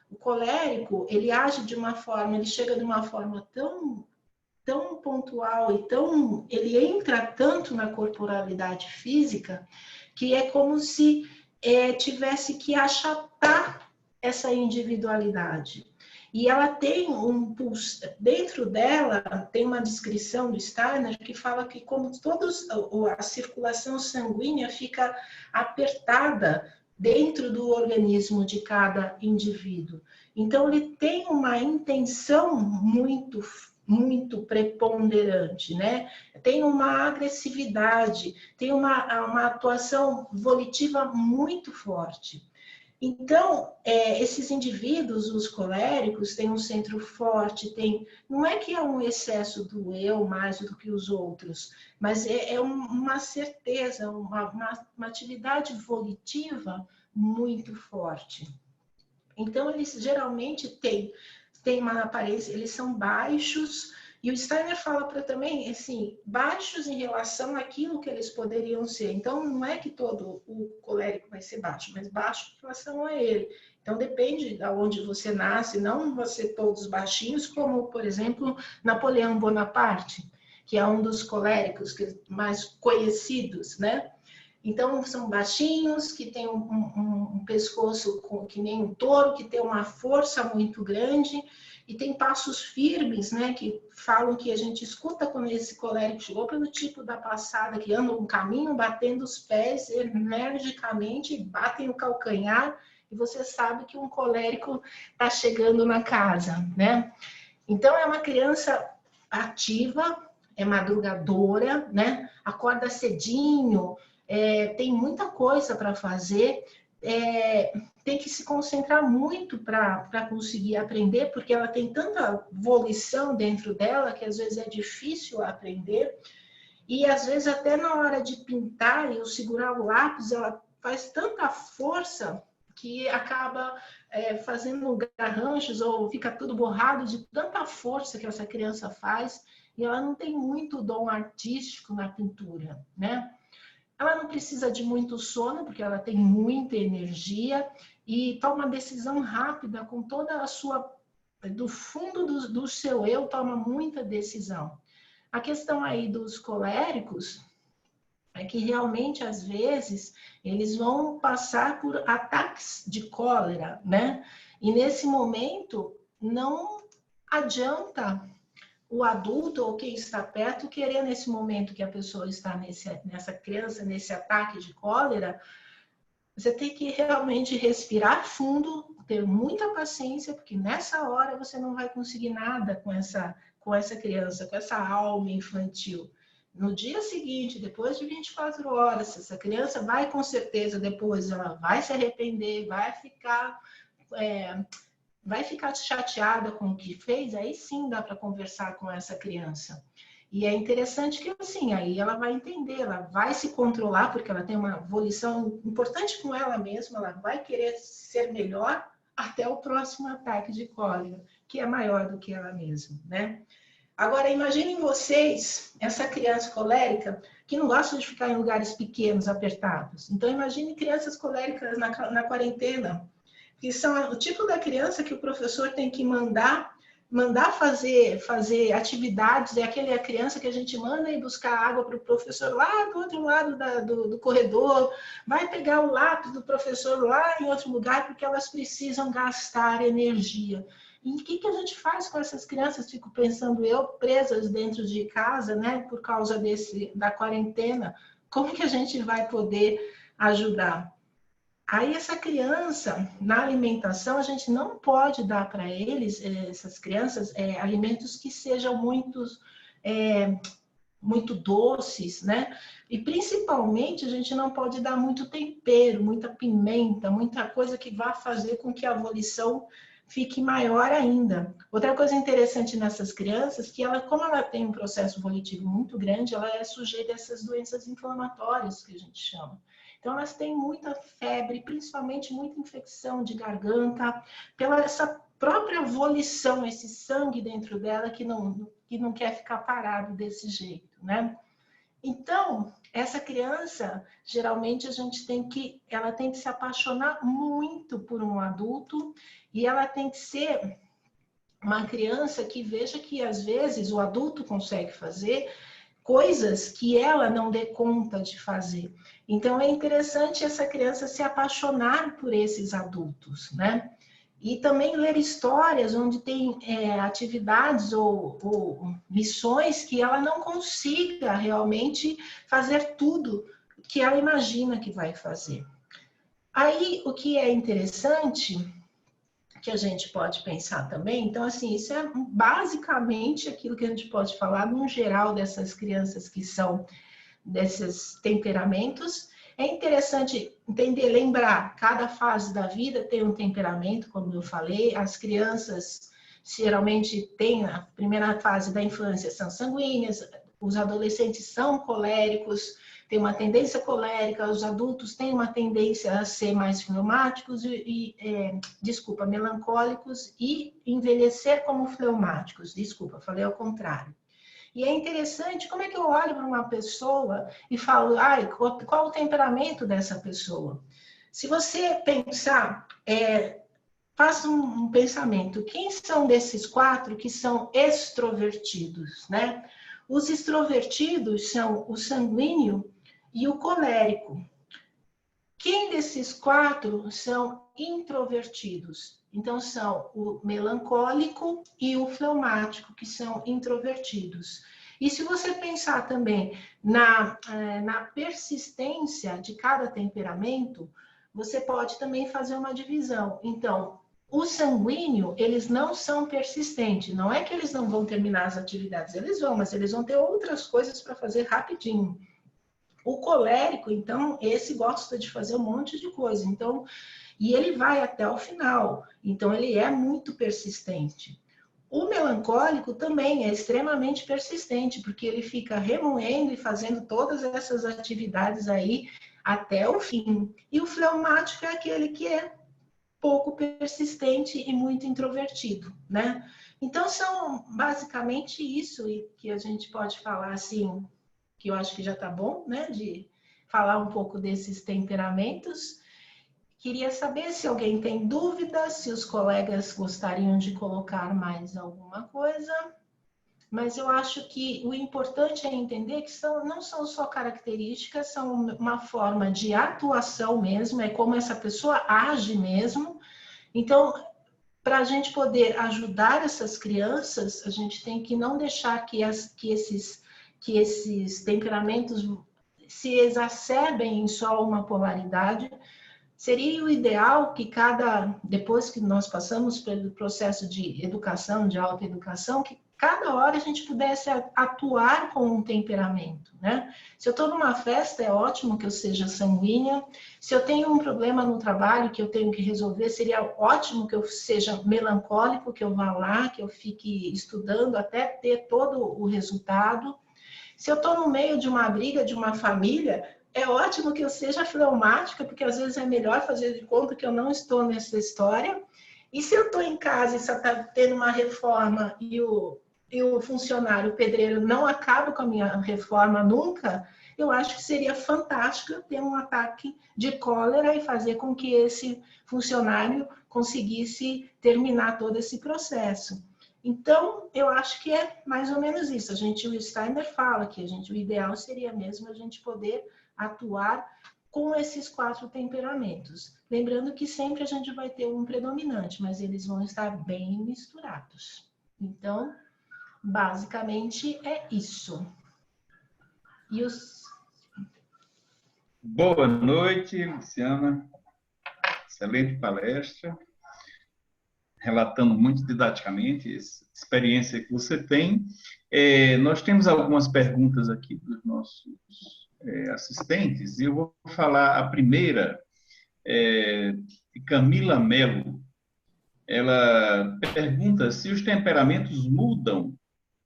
O colérico, ele age de uma forma, ele chega de uma forma tão pontual e ele entra tanto na corporalidade física que é como se tivesse que achatar essa individualidade. e ela tem um pulso, dentro dela tem uma descrição do Steiner que fala que como a circulação sanguínea fica apertada dentro do organismo de cada indivíduo. Então, ele tem uma intenção muito preponderante, né? Tem uma agressividade, tem uma atuação volitiva muito forte. Então, esses indivíduos, os coléricos, têm um centro forte, não é que é um excesso do eu mais do que os outros, mas é uma certeza, uma atividade volitiva muito forte. Então, eles geralmente têm uma aparência, eles são baixos, e o Steiner fala para também, assim, baixos em relação àquilo que eles poderiam ser. Então, não é que todo o colérico vai ser baixo, mas baixo em relação a ele. Então, depende de onde você nasce, não você todos baixinhos, como, por exemplo, Napoleão Bonaparte, que é um dos coléricos mais conhecidos, né? Então, são baixinhos, que tem um pescoço que nem um touro, que tem uma força muito grande, e tem passos firmes, né, que falam que a gente escuta quando esse colérico chegou pelo tipo da passada, que anda um caminho batendo os pés energicamente, batem no calcanhar, e você sabe que um colérico está chegando na casa, né? Então, é uma criança ativa, é madrugadora, né? Acorda cedinho, tem muita coisa para fazer, tem que se concentrar muito para conseguir aprender, porque ela tem tanta volição dentro dela que às vezes é difícil aprender, e às vezes até na hora de pintar e eu segurar o lápis, ela faz tanta força que acaba fazendo garranchos ou fica tudo borrado de tanta força que essa criança faz, e ela não tem muito dom artístico na pintura, né? Ela não precisa de muito sono, porque ela tem muita energia e toma decisão rápida com toda a sua... Do fundo do seu eu, toma muita decisão. A questão aí dos coléricos é que realmente, às vezes, eles vão passar por ataques de cólera, né? E nesse momento, não adianta o adulto ou quem está perto querer nesse momento que a pessoa está nessa criança, nesse ataque de cólera, você tem que realmente respirar fundo, ter muita paciência, porque nessa hora você não vai conseguir nada com essa criança, com essa alma infantil. No dia seguinte, depois de 24 horas, essa criança vai com certeza, depois ela vai se arrepender, vai ficar chateada com o que fez, aí sim dá para conversar com essa criança. E é interessante que assim, aí ela vai entender, ela vai se controlar, porque ela tem uma volição importante com ela mesma, ela vai querer ser melhor até o próximo ataque de cólera, que é maior do que ela mesma, né? Agora, imaginem vocês, essa criança colérica, que não gosta de ficar em lugares pequenos, apertados. Então, imagine crianças coléricas na quarentena, que são o tipo da criança que o professor tem que mandar fazer atividades, é aquela criança que a gente manda ir buscar água para o professor lá do outro lado do corredor, vai pegar o lápis do professor lá em outro lugar, porque elas precisam gastar energia. E o que a gente faz com essas crianças? Fico pensando eu, presas dentro de casa, né, por causa da quarentena, como que a gente vai poder ajudar? Aí essa criança, na alimentação, a gente não pode dar para eles, essas crianças, alimentos que sejam muito doces, né? E principalmente a gente não pode dar muito tempero, muita pimenta, muita coisa que vá fazer com que a volição fique maior ainda. Outra coisa interessante nessas crianças, que como ela tem um processo volitivo muito grande, ela é sujeita a essas doenças inflamatórias que a gente chama. Então, elas têm muita febre, principalmente muita infecção de garganta, pela essa própria volição, esse sangue dentro dela que não quer ficar parado desse jeito, né? Então, essa criança, geralmente ela tem que se apaixonar muito por um adulto e ela tem que ser uma criança que veja que, às vezes, o adulto consegue fazer coisas que ela não dê conta de fazer. Então, é interessante essa criança se apaixonar por esses adultos, né? E também ler histórias onde tem atividades ou missões que ela não consiga realmente fazer tudo que ela imagina que vai fazer. Aí, o que é interessante, que a gente pode pensar também, então, assim, isso é basicamente aquilo que a gente pode falar, no geral, dessas crianças que são desses temperamentos. É interessante entender, lembrar, cada fase da vida tem um temperamento, como eu falei, as crianças geralmente têm, a primeira fase da infância são sanguíneas, os adolescentes são coléricos, têm uma tendência colérica, os adultos têm uma tendência a ser mais fleumáticos melancólicos e envelhecer como fleumáticos, falei ao contrário. E é interessante, como é que eu olho para uma pessoa e falo, qual o temperamento dessa pessoa? Se você pensar, faça um pensamento, quem são desses 4 que são extrovertidos, né? Os extrovertidos são o sanguíneo e o colérico. Quem desses 4 são introvertidos? Então, são o melancólico e o fleumático, que são introvertidos. E se você pensar também na persistência de cada temperamento, você pode também fazer uma divisão. Então, o sanguíneo, eles não são persistentes. Não é que eles não vão terminar as atividades, eles vão, mas eles vão ter outras coisas para fazer rapidinho. O colérico, então, esse gosta de fazer um monte de coisa. Então, e ele vai até o final. Então, ele é muito persistente. O melancólico também é extremamente persistente, porque ele fica remoendo e fazendo todas essas atividades aí até o fim. E o fleumático é aquele que é pouco persistente e muito introvertido, né? Então, são basicamente isso que a gente pode falar assim, que eu acho que já está bom, né? De falar um pouco desses temperamentos. Queria saber se alguém tem dúvidas, se os colegas gostariam de colocar mais alguma coisa. Mas eu acho que o importante é entender que não são só características, são uma forma de atuação mesmo, é como essa pessoa age mesmo. Então, para a gente poder ajudar essas crianças, a gente tem que não deixar que esses temperamentos se exacerbem em só uma polaridade. Seria o ideal que depois que nós passamos pelo processo de educação, de autoeducação, que cada hora a gente pudesse atuar com um temperamento, né? Se eu estou numa festa, é ótimo que eu seja sanguínea. Se eu tenho um problema no trabalho que eu tenho que resolver, seria ótimo que eu seja melancólico, que eu vá lá, que eu fique estudando até ter todo o resultado. Se eu estou no meio de uma briga de uma família, é ótimo que eu seja fleumática, porque às vezes é melhor fazer de conta que eu não estou nessa história. E se eu estou em casa e só está tendo uma reforma e o funcionário, o pedreiro, não acaba com a minha reforma nunca, eu acho que seria fantástico eu ter um ataque de cólera e fazer com que esse funcionário conseguisse terminar todo esse processo. Então, eu acho que é mais ou menos isso. O Steiner fala que o ideal seria mesmo a gente poder atuar com esses 4 temperamentos. Lembrando que sempre a gente vai ter um predominante, mas eles vão estar bem misturados. Então, basicamente é isso. Boa noite, Luciana. Excelente palestra. Relatando muito didaticamente essa experiência que você tem. Nós temos algumas perguntas aqui dos nossos assistentes, e eu vou falar a primeira, de Camila Melo. Ela pergunta se os temperamentos mudam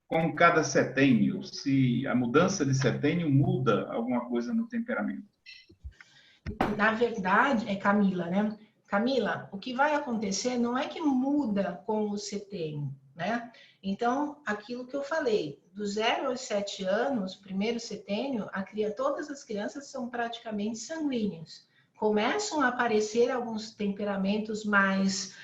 com cada setênio, se a mudança de setênio muda alguma coisa no temperamento. Na verdade, é Camila, né? Camila, o que vai acontecer não é que muda com o setênio, né? Então, aquilo que eu falei, do 0 aos 7 anos, primeiro setênio, todas as crianças são praticamente sanguíneas. Começam a aparecer alguns temperamentos mais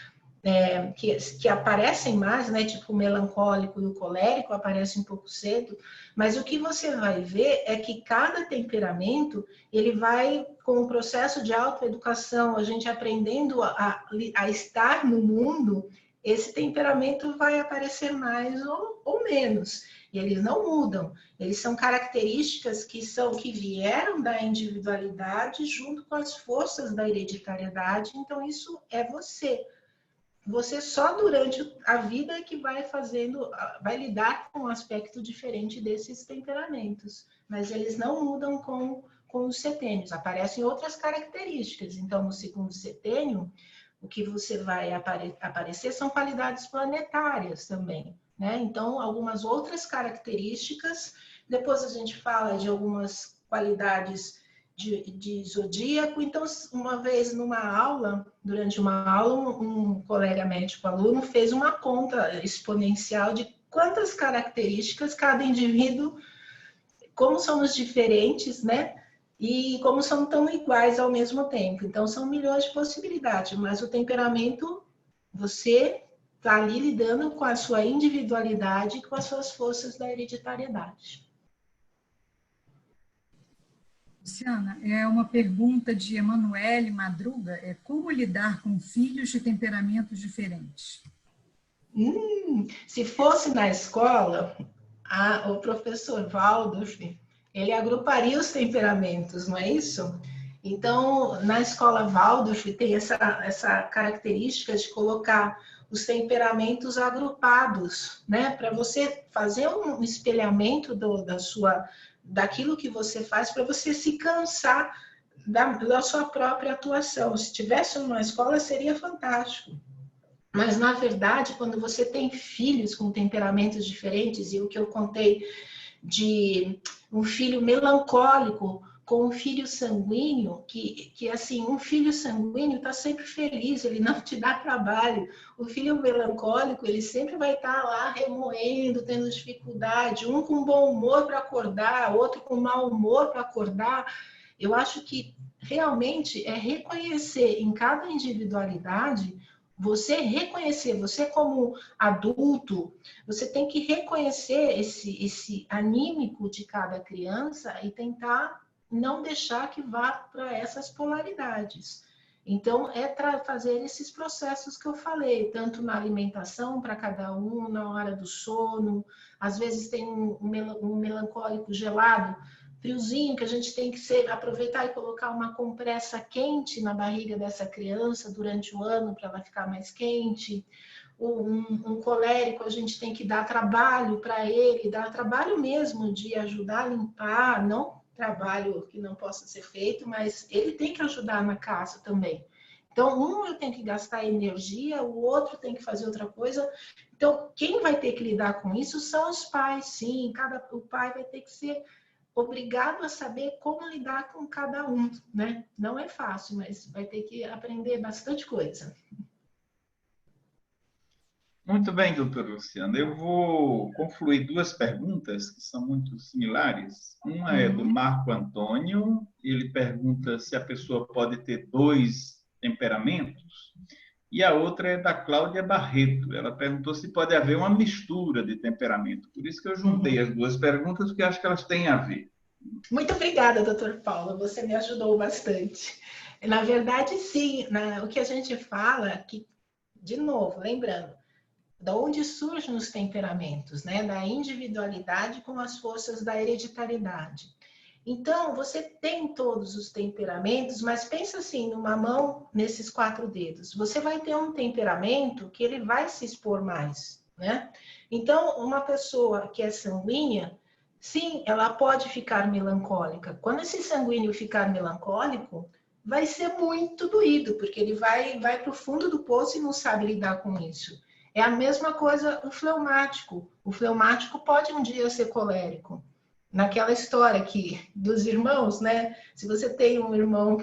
que aparecem mais, né? Tipo o melancólico e o colérico aparecem um pouco cedo, mas o que você vai ver é que cada temperamento, ele vai, com o processo de autoeducação, a gente aprendendo a estar no mundo, esse temperamento vai aparecer mais ou menos. E eles não mudam, eles são características que vieram da individualidade junto com as forças da hereditariedade, então isso é você. Você só durante a vida que vai lidar com um aspecto diferente desses temperamentos, mas eles não mudam com os setênios, aparecem outras características. Então, no segundo setênio, o que você vai aparecer são qualidades planetárias também, né? Então, algumas outras características, depois a gente fala de algumas qualidades de zodíaco. Então, uma vez durante uma aula, um colega médico aluno fez uma conta exponencial de quantas características cada indivíduo, como somos diferentes, né? E como são tão iguais ao mesmo tempo. Então, são milhões de possibilidades, mas o temperamento, você está ali lidando com a sua individualidade e com as suas forças da hereditariedade. Luciana, é uma pergunta de Emanuele Madruga, como lidar com filhos de temperamentos diferentes? Se fosse na escola, o professor Waldorf, ele agruparia os temperamentos, não é isso? Então, na escola Waldorf tem essa característica de colocar os temperamentos agrupados, né? Para você fazer um espelhamento daquilo que você faz, para você se cansar da sua própria atuação. Se tivesse uma escola, seria fantástico. Mas, na verdade, quando você tem filhos com temperamentos diferentes, e o que eu contei de um filho melancólico com um filho sanguíneo, que assim, um filho sanguíneo está sempre feliz, ele não te dá trabalho. O filho melancólico, ele sempre vai estar lá remoendo, tendo dificuldade, um com bom humor para acordar, outro com mau humor para acordar. Eu acho que realmente é reconhecer em cada individualidade, você como adulto, você tem que reconhecer esse anímico de cada criança e tentar não deixar que vá para essas polaridades. Então, fazer esses processos que eu falei, tanto na alimentação para cada um, na hora do sono, às vezes tem um melancólico gelado, friozinho, que a gente tem que aproveitar e colocar uma compressa quente na barriga dessa criança durante o ano para ela ficar mais quente. Um colérico, a gente tem que dar trabalho para ele, dar trabalho mesmo de ajudar a limpar, não trabalho que não possa ser feito, mas ele tem que ajudar na casa também. Então, eu tenho que gastar energia, o outro tem que fazer outra coisa. Então, quem vai ter que lidar com isso são os pais, sim. O pai vai ter que ser obrigado a saber como lidar com cada um, né? Não é fácil, mas vai ter que aprender bastante coisa. Muito bem, doutora Luciana. Eu vou confluir duas perguntas que são muito similares. Uma é do Marco Antônio. Ele pergunta se a pessoa pode ter 2 temperamentos. E a outra é da Cláudia Barreto. Ela perguntou se pode haver uma mistura de temperamento. Por isso que eu juntei as duas perguntas, porque acho que elas têm a ver. Muito obrigada, doutor Paulo. Você me ajudou bastante. Na verdade, sim. O que a gente fala, que, de novo, lembrando, de onde surgem os temperamentos, né? Da individualidade com as forças da hereditariedade. Então, você tem todos os temperamentos, mas pensa assim, numa mão, nesses 4 dedos. Você vai ter um temperamento que ele vai se expor mais, né? Então, uma pessoa que é sanguínea, sim, ela pode ficar melancólica. Quando esse sanguíneo ficar melancólico, vai ser muito doído, porque ele vai para o fundo do poço e não sabe lidar com isso. É a mesma coisa o fleumático. O fleumático pode um dia ser colérico. Naquela história aqui dos irmãos, né? Se você tem um irmão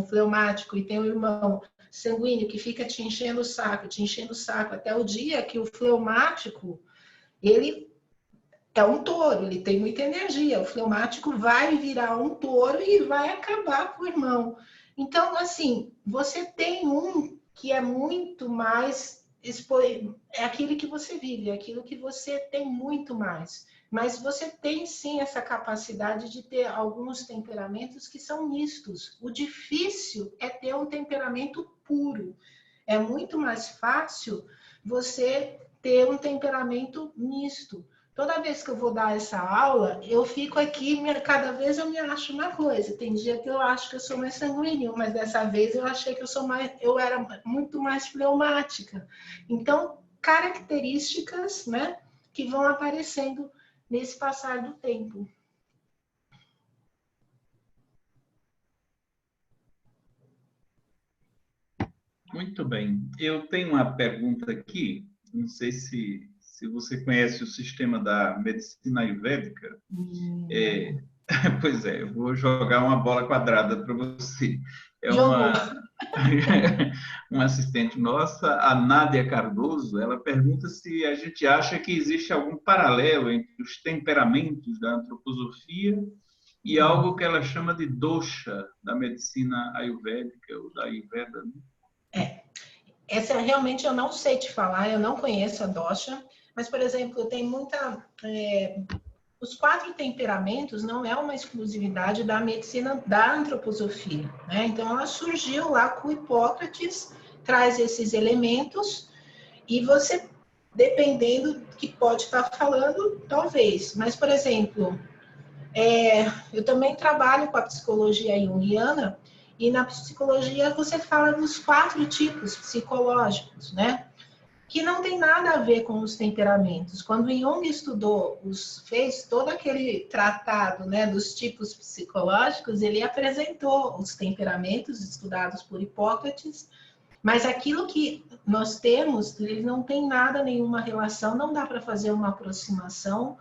fleumático e tem um irmão sanguíneo que fica te enchendo o saco, até o dia que o fleumático, ele é um touro, ele tem muita energia. O fleumático vai virar um touro e vai acabar com o irmão. Então, assim, você tem que é muito mais, é aquilo que você vive, é aquilo que você tem muito mais. Mas você tem sim essa capacidade de ter alguns temperamentos que são mistos. O difícil é ter um temperamento puro. É muito mais fácil você ter um temperamento misto. Toda vez que eu vou dar essa aula, eu fico aqui, cada vez eu me acho uma coisa. Tem dia que eu acho que eu sou mais sanguíneo, mas dessa vez eu achei que eu era muito mais fleumática. Então, características, né, que vão aparecendo nesse passar do tempo. Muito bem. Eu tenho uma pergunta aqui, não sei se você conhece o sistema da medicina ayurvédica. Pois é, eu vou jogar uma bola quadrada para você. É Jogou. uma assistente nossa, a Nádia Cardoso, ela pergunta se a gente acha que existe algum paralelo entre os temperamentos da antroposofia e algo que ela chama de dosha da medicina ayurvédica ou da Ayurveda, né? Essa realmente eu não sei te falar, eu não conheço a dosha, mas, por exemplo, tem os 4 temperamentos não é uma exclusividade da medicina da antroposofia, né? Então, ela surgiu lá com Hipócrates, traz esses elementos, e você, dependendo do que pode estar falando, talvez. Mas, por exemplo, eu também trabalho com a psicologia junguiana, e na psicologia você fala dos 4 tipos psicológicos, né? Que não tem nada a ver com os temperamentos. Quando Jung estudou, fez todo aquele tratado, né, dos tipos psicológicos, ele apresentou os temperamentos estudados por Hipócrates, mas aquilo que nós temos, ele não tem nada, nenhuma relação, não dá para fazer uma aproximação,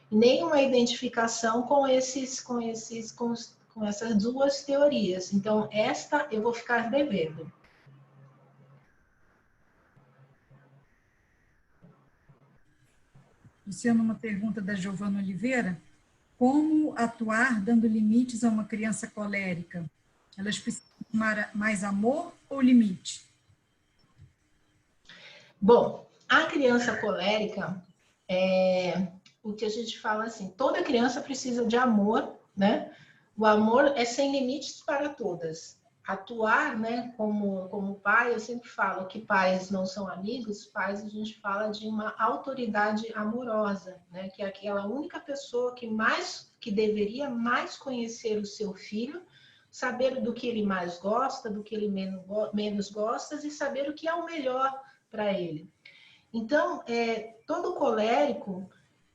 nem uma identificação com essas 2 teorias. Então, esta eu vou ficar devendo. Luciano, uma pergunta da Giovana Oliveira. Como atuar dando limites a uma criança colérica? Elas precisam de mais amor ou limite? Bom, a criança colérica, o que a gente fala assim, toda criança precisa de amor, né? O amor é sem limites para todas. Atuar, né, como pai, eu sempre falo que pais não são amigos, pais a gente fala de uma autoridade amorosa, né, que é aquela única pessoa que deveria mais conhecer o seu filho, saber do que ele mais gosta, do que ele menos gosta e saber o que é o melhor para ele. Então, todo colérico,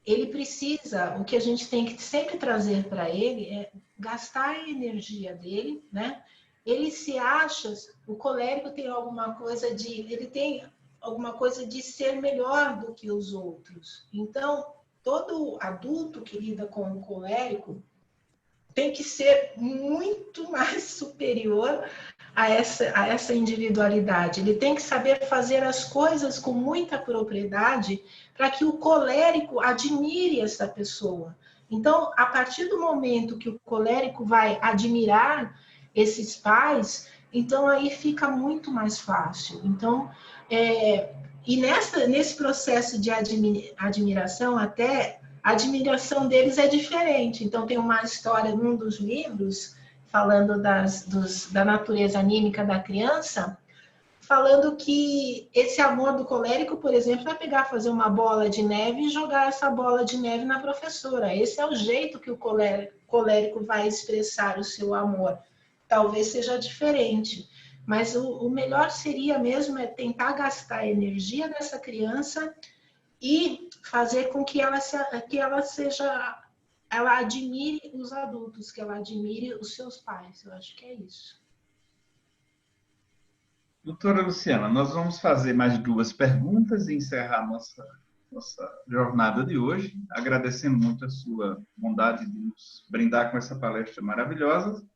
ele precisa, o que a gente tem que sempre trazer para ele é gastar a energia dele, né? Ele se acha, o colérico tem alguma coisa ele tem alguma coisa de ser melhor do que os outros. Então, todo adulto que lida com o colérico tem que ser muito mais superior a essa individualidade. Ele tem que saber fazer as coisas com muita propriedade para que o colérico admire essa pessoa. Então, a partir do momento que o colérico vai admirar esses pais, então aí fica muito mais fácil. Então, e nesse processo de admiração, até a admiração deles é diferente. Então, tem uma história num dos livros, falando da natureza anímica da criança, falando que esse amor do colérico, por exemplo, é pegar, fazer uma bola de neve e jogar essa bola de neve na professora. Esse é o jeito que o colérico vai expressar o seu amor. Talvez seja diferente, mas o melhor seria mesmo tentar gastar a energia dessa criança e fazer com que ela admire os adultos, que ela admire os seus pais. Eu acho que é isso. Doutora Luciana, nós vamos fazer mais 2 perguntas e encerrar nossa jornada de hoje, agradecendo muito a sua bondade de nos brindar com essa palestra maravilhosa.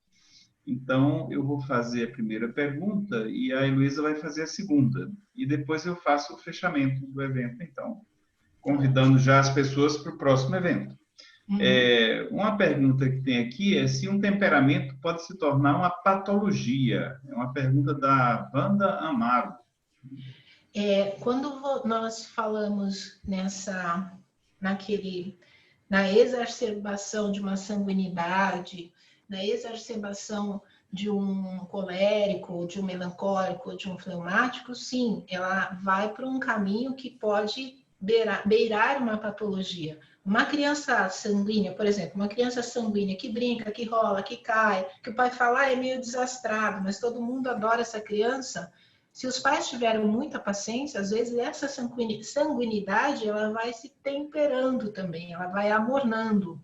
Então, eu vou fazer a primeira pergunta e a Heloísa vai fazer a segunda. E depois eu faço o fechamento do evento, então, convidando já as pessoas para o próximo evento. Uhum. Uma pergunta que tem aqui é se um temperamento pode se tornar uma patologia. É uma pergunta da Wanda Amaro. Quando nós falamos naquele, na exacerbação de uma sanguinidade, na exacerbação de um colérico, de um melancólico, de um fleumático, sim, ela vai para um caminho que pode beirar uma patologia. Uma criança sanguínea, por exemplo, uma criança sanguínea que brinca, que rola, que cai, que o pai fala, é meio desastrado, mas todo mundo adora essa criança. Se os pais tiveram muita paciência, às vezes essa sanguinidade ela vai se temperando também, ela vai amornando.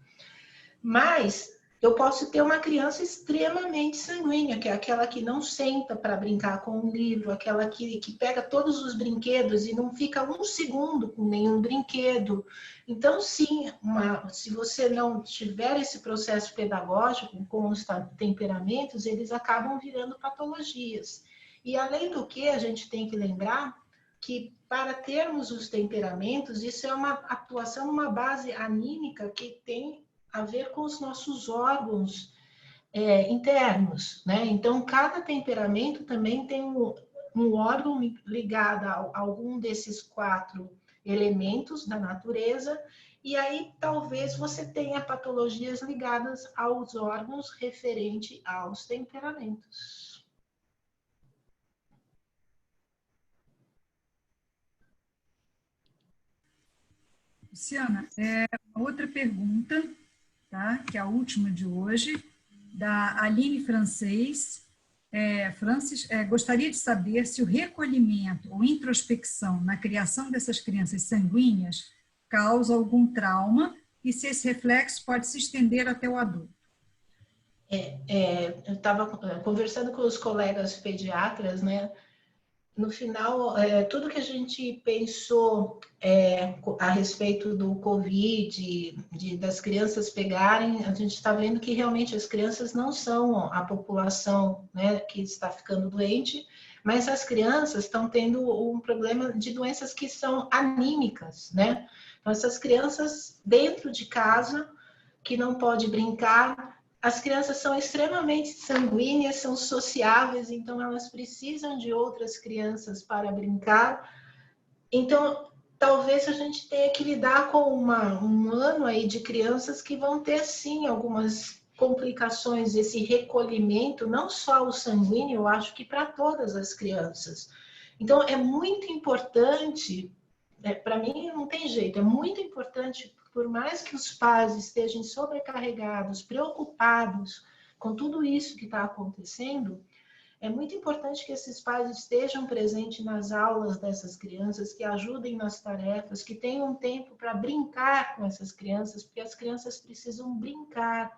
Mas eu posso ter uma criança extremamente sanguínea, que é aquela que não senta para brincar com um livro, aquela que pega todos os brinquedos e não fica um segundo com nenhum brinquedo. Então, sim, se você não tiver esse processo pedagógico com os temperamentos, eles acabam virando patologias. E, além do que, a gente tem que lembrar que, para termos os temperamentos, isso é uma atuação numa base anímica que tem a ver com os nossos órgãos internos, né? Então, cada temperamento também tem um órgão ligado a algum desses 4 elementos da natureza, e aí talvez você tenha patologias ligadas aos órgãos referente aos temperamentos. Luciana, outra pergunta, tá? Que é a última de hoje, da Aline Francis, gostaria de saber se o recolhimento ou introspecção na criação dessas crianças sanguíneas causa algum trauma e se esse reflexo pode se estender até o adulto. Eu estava conversando com os colegas pediatras, né? No final, tudo que a gente pensou a respeito do Covid, das crianças pegarem, a gente está vendo que realmente as crianças não são a população, né, que está ficando doente, mas as crianças estão tendo um problema de doenças que são anímicas, né? Então, essas crianças dentro de casa, que não pode brincar, as crianças são extremamente sanguíneas, são sociáveis, então elas precisam de outras crianças para brincar. Então, talvez a gente tenha que lidar com um ano aí de crianças que vão ter, sim, algumas complicações, esse recolhimento, não só o sanguíneo, eu acho que para todas as crianças. Então, é muito importante, para mim não tem jeito, é muito importante, por mais que os pais estejam sobrecarregados, preocupados com tudo isso que está acontecendo, é muito importante que esses pais estejam presentes nas aulas dessas crianças, que ajudem nas tarefas, que tenham tempo para brincar com essas crianças, porque as crianças precisam brincar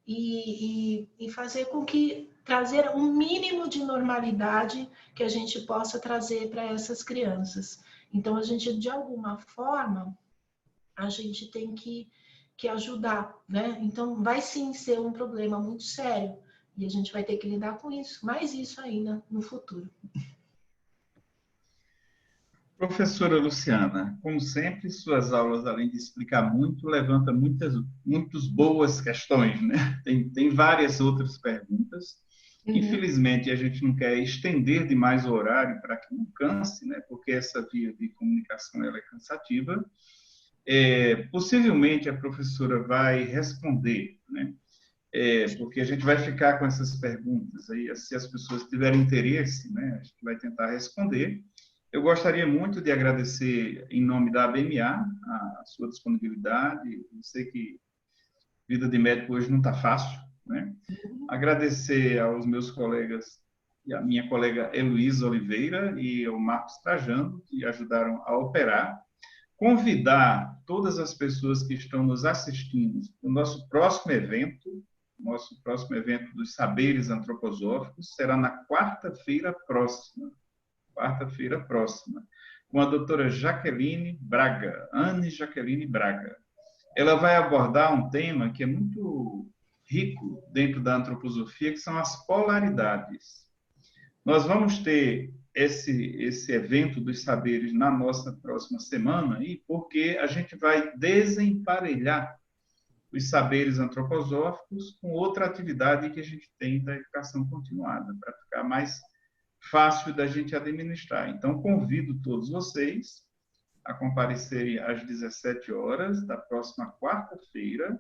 e fazer com que trazer um mínimo de normalidade que a gente possa trazer para essas crianças. Então, a gente, de alguma forma, a gente tem que ajudar, né? Então, vai sim ser um problema muito sério e a gente vai ter que lidar com isso, mais isso ainda no futuro. Professora Luciana, como sempre, suas aulas, além de explicar muito, levantam muitas boas questões, né? Tem várias outras perguntas. Uhum. Infelizmente, a gente não quer estender demais o horário para que não canse, né? Porque essa via de comunicação ela é cansativa. Possivelmente a professora vai responder, né? Porque a gente vai ficar com essas perguntas aí, se as pessoas tiverem interesse, né? A gente vai tentar responder. Eu gostaria muito de agradecer, em nome da ABMA, a sua disponibilidade. Eu sei que vida de médico hoje não está fácil, né? Agradecer aos meus colegas, e a minha colega Heloísa Oliveira e o Marcos Trajano, que ajudaram a operar. Convidar todas as pessoas que estão nos assistindo para o nosso próximo evento dos Saberes Antroposóficos, será na quarta-feira próxima, com a doutora Jaqueline Braga, Anne Jaqueline Braga. Ela vai abordar um tema que é muito rico dentro da antroposofia, que são as polaridades. Nós vamos ter esse evento dos saberes na nossa próxima semana, porque a gente vai desemparelhar os saberes antroposóficos com outra atividade que a gente tem da educação continuada, para ficar mais fácil da gente administrar. Então, convido todos vocês a comparecerem às 17 horas da próxima quarta-feira,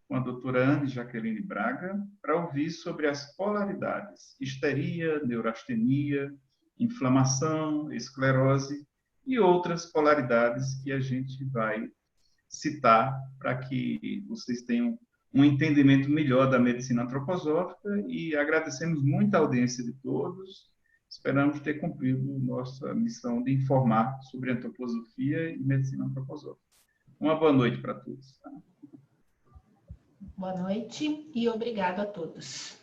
com a doutora Anne Jaqueline Braga, para ouvir sobre as polaridades, histeria, neurastenia, inflamação, esclerose e outras polaridades que a gente vai citar para que vocês tenham um entendimento melhor da medicina antroposófica, e agradecemos muito a audiência de todos. Esperamos ter cumprido nossa missão de informar sobre antroposofia e medicina antroposófica. Uma boa noite para todos. Boa noite e obrigado a todos.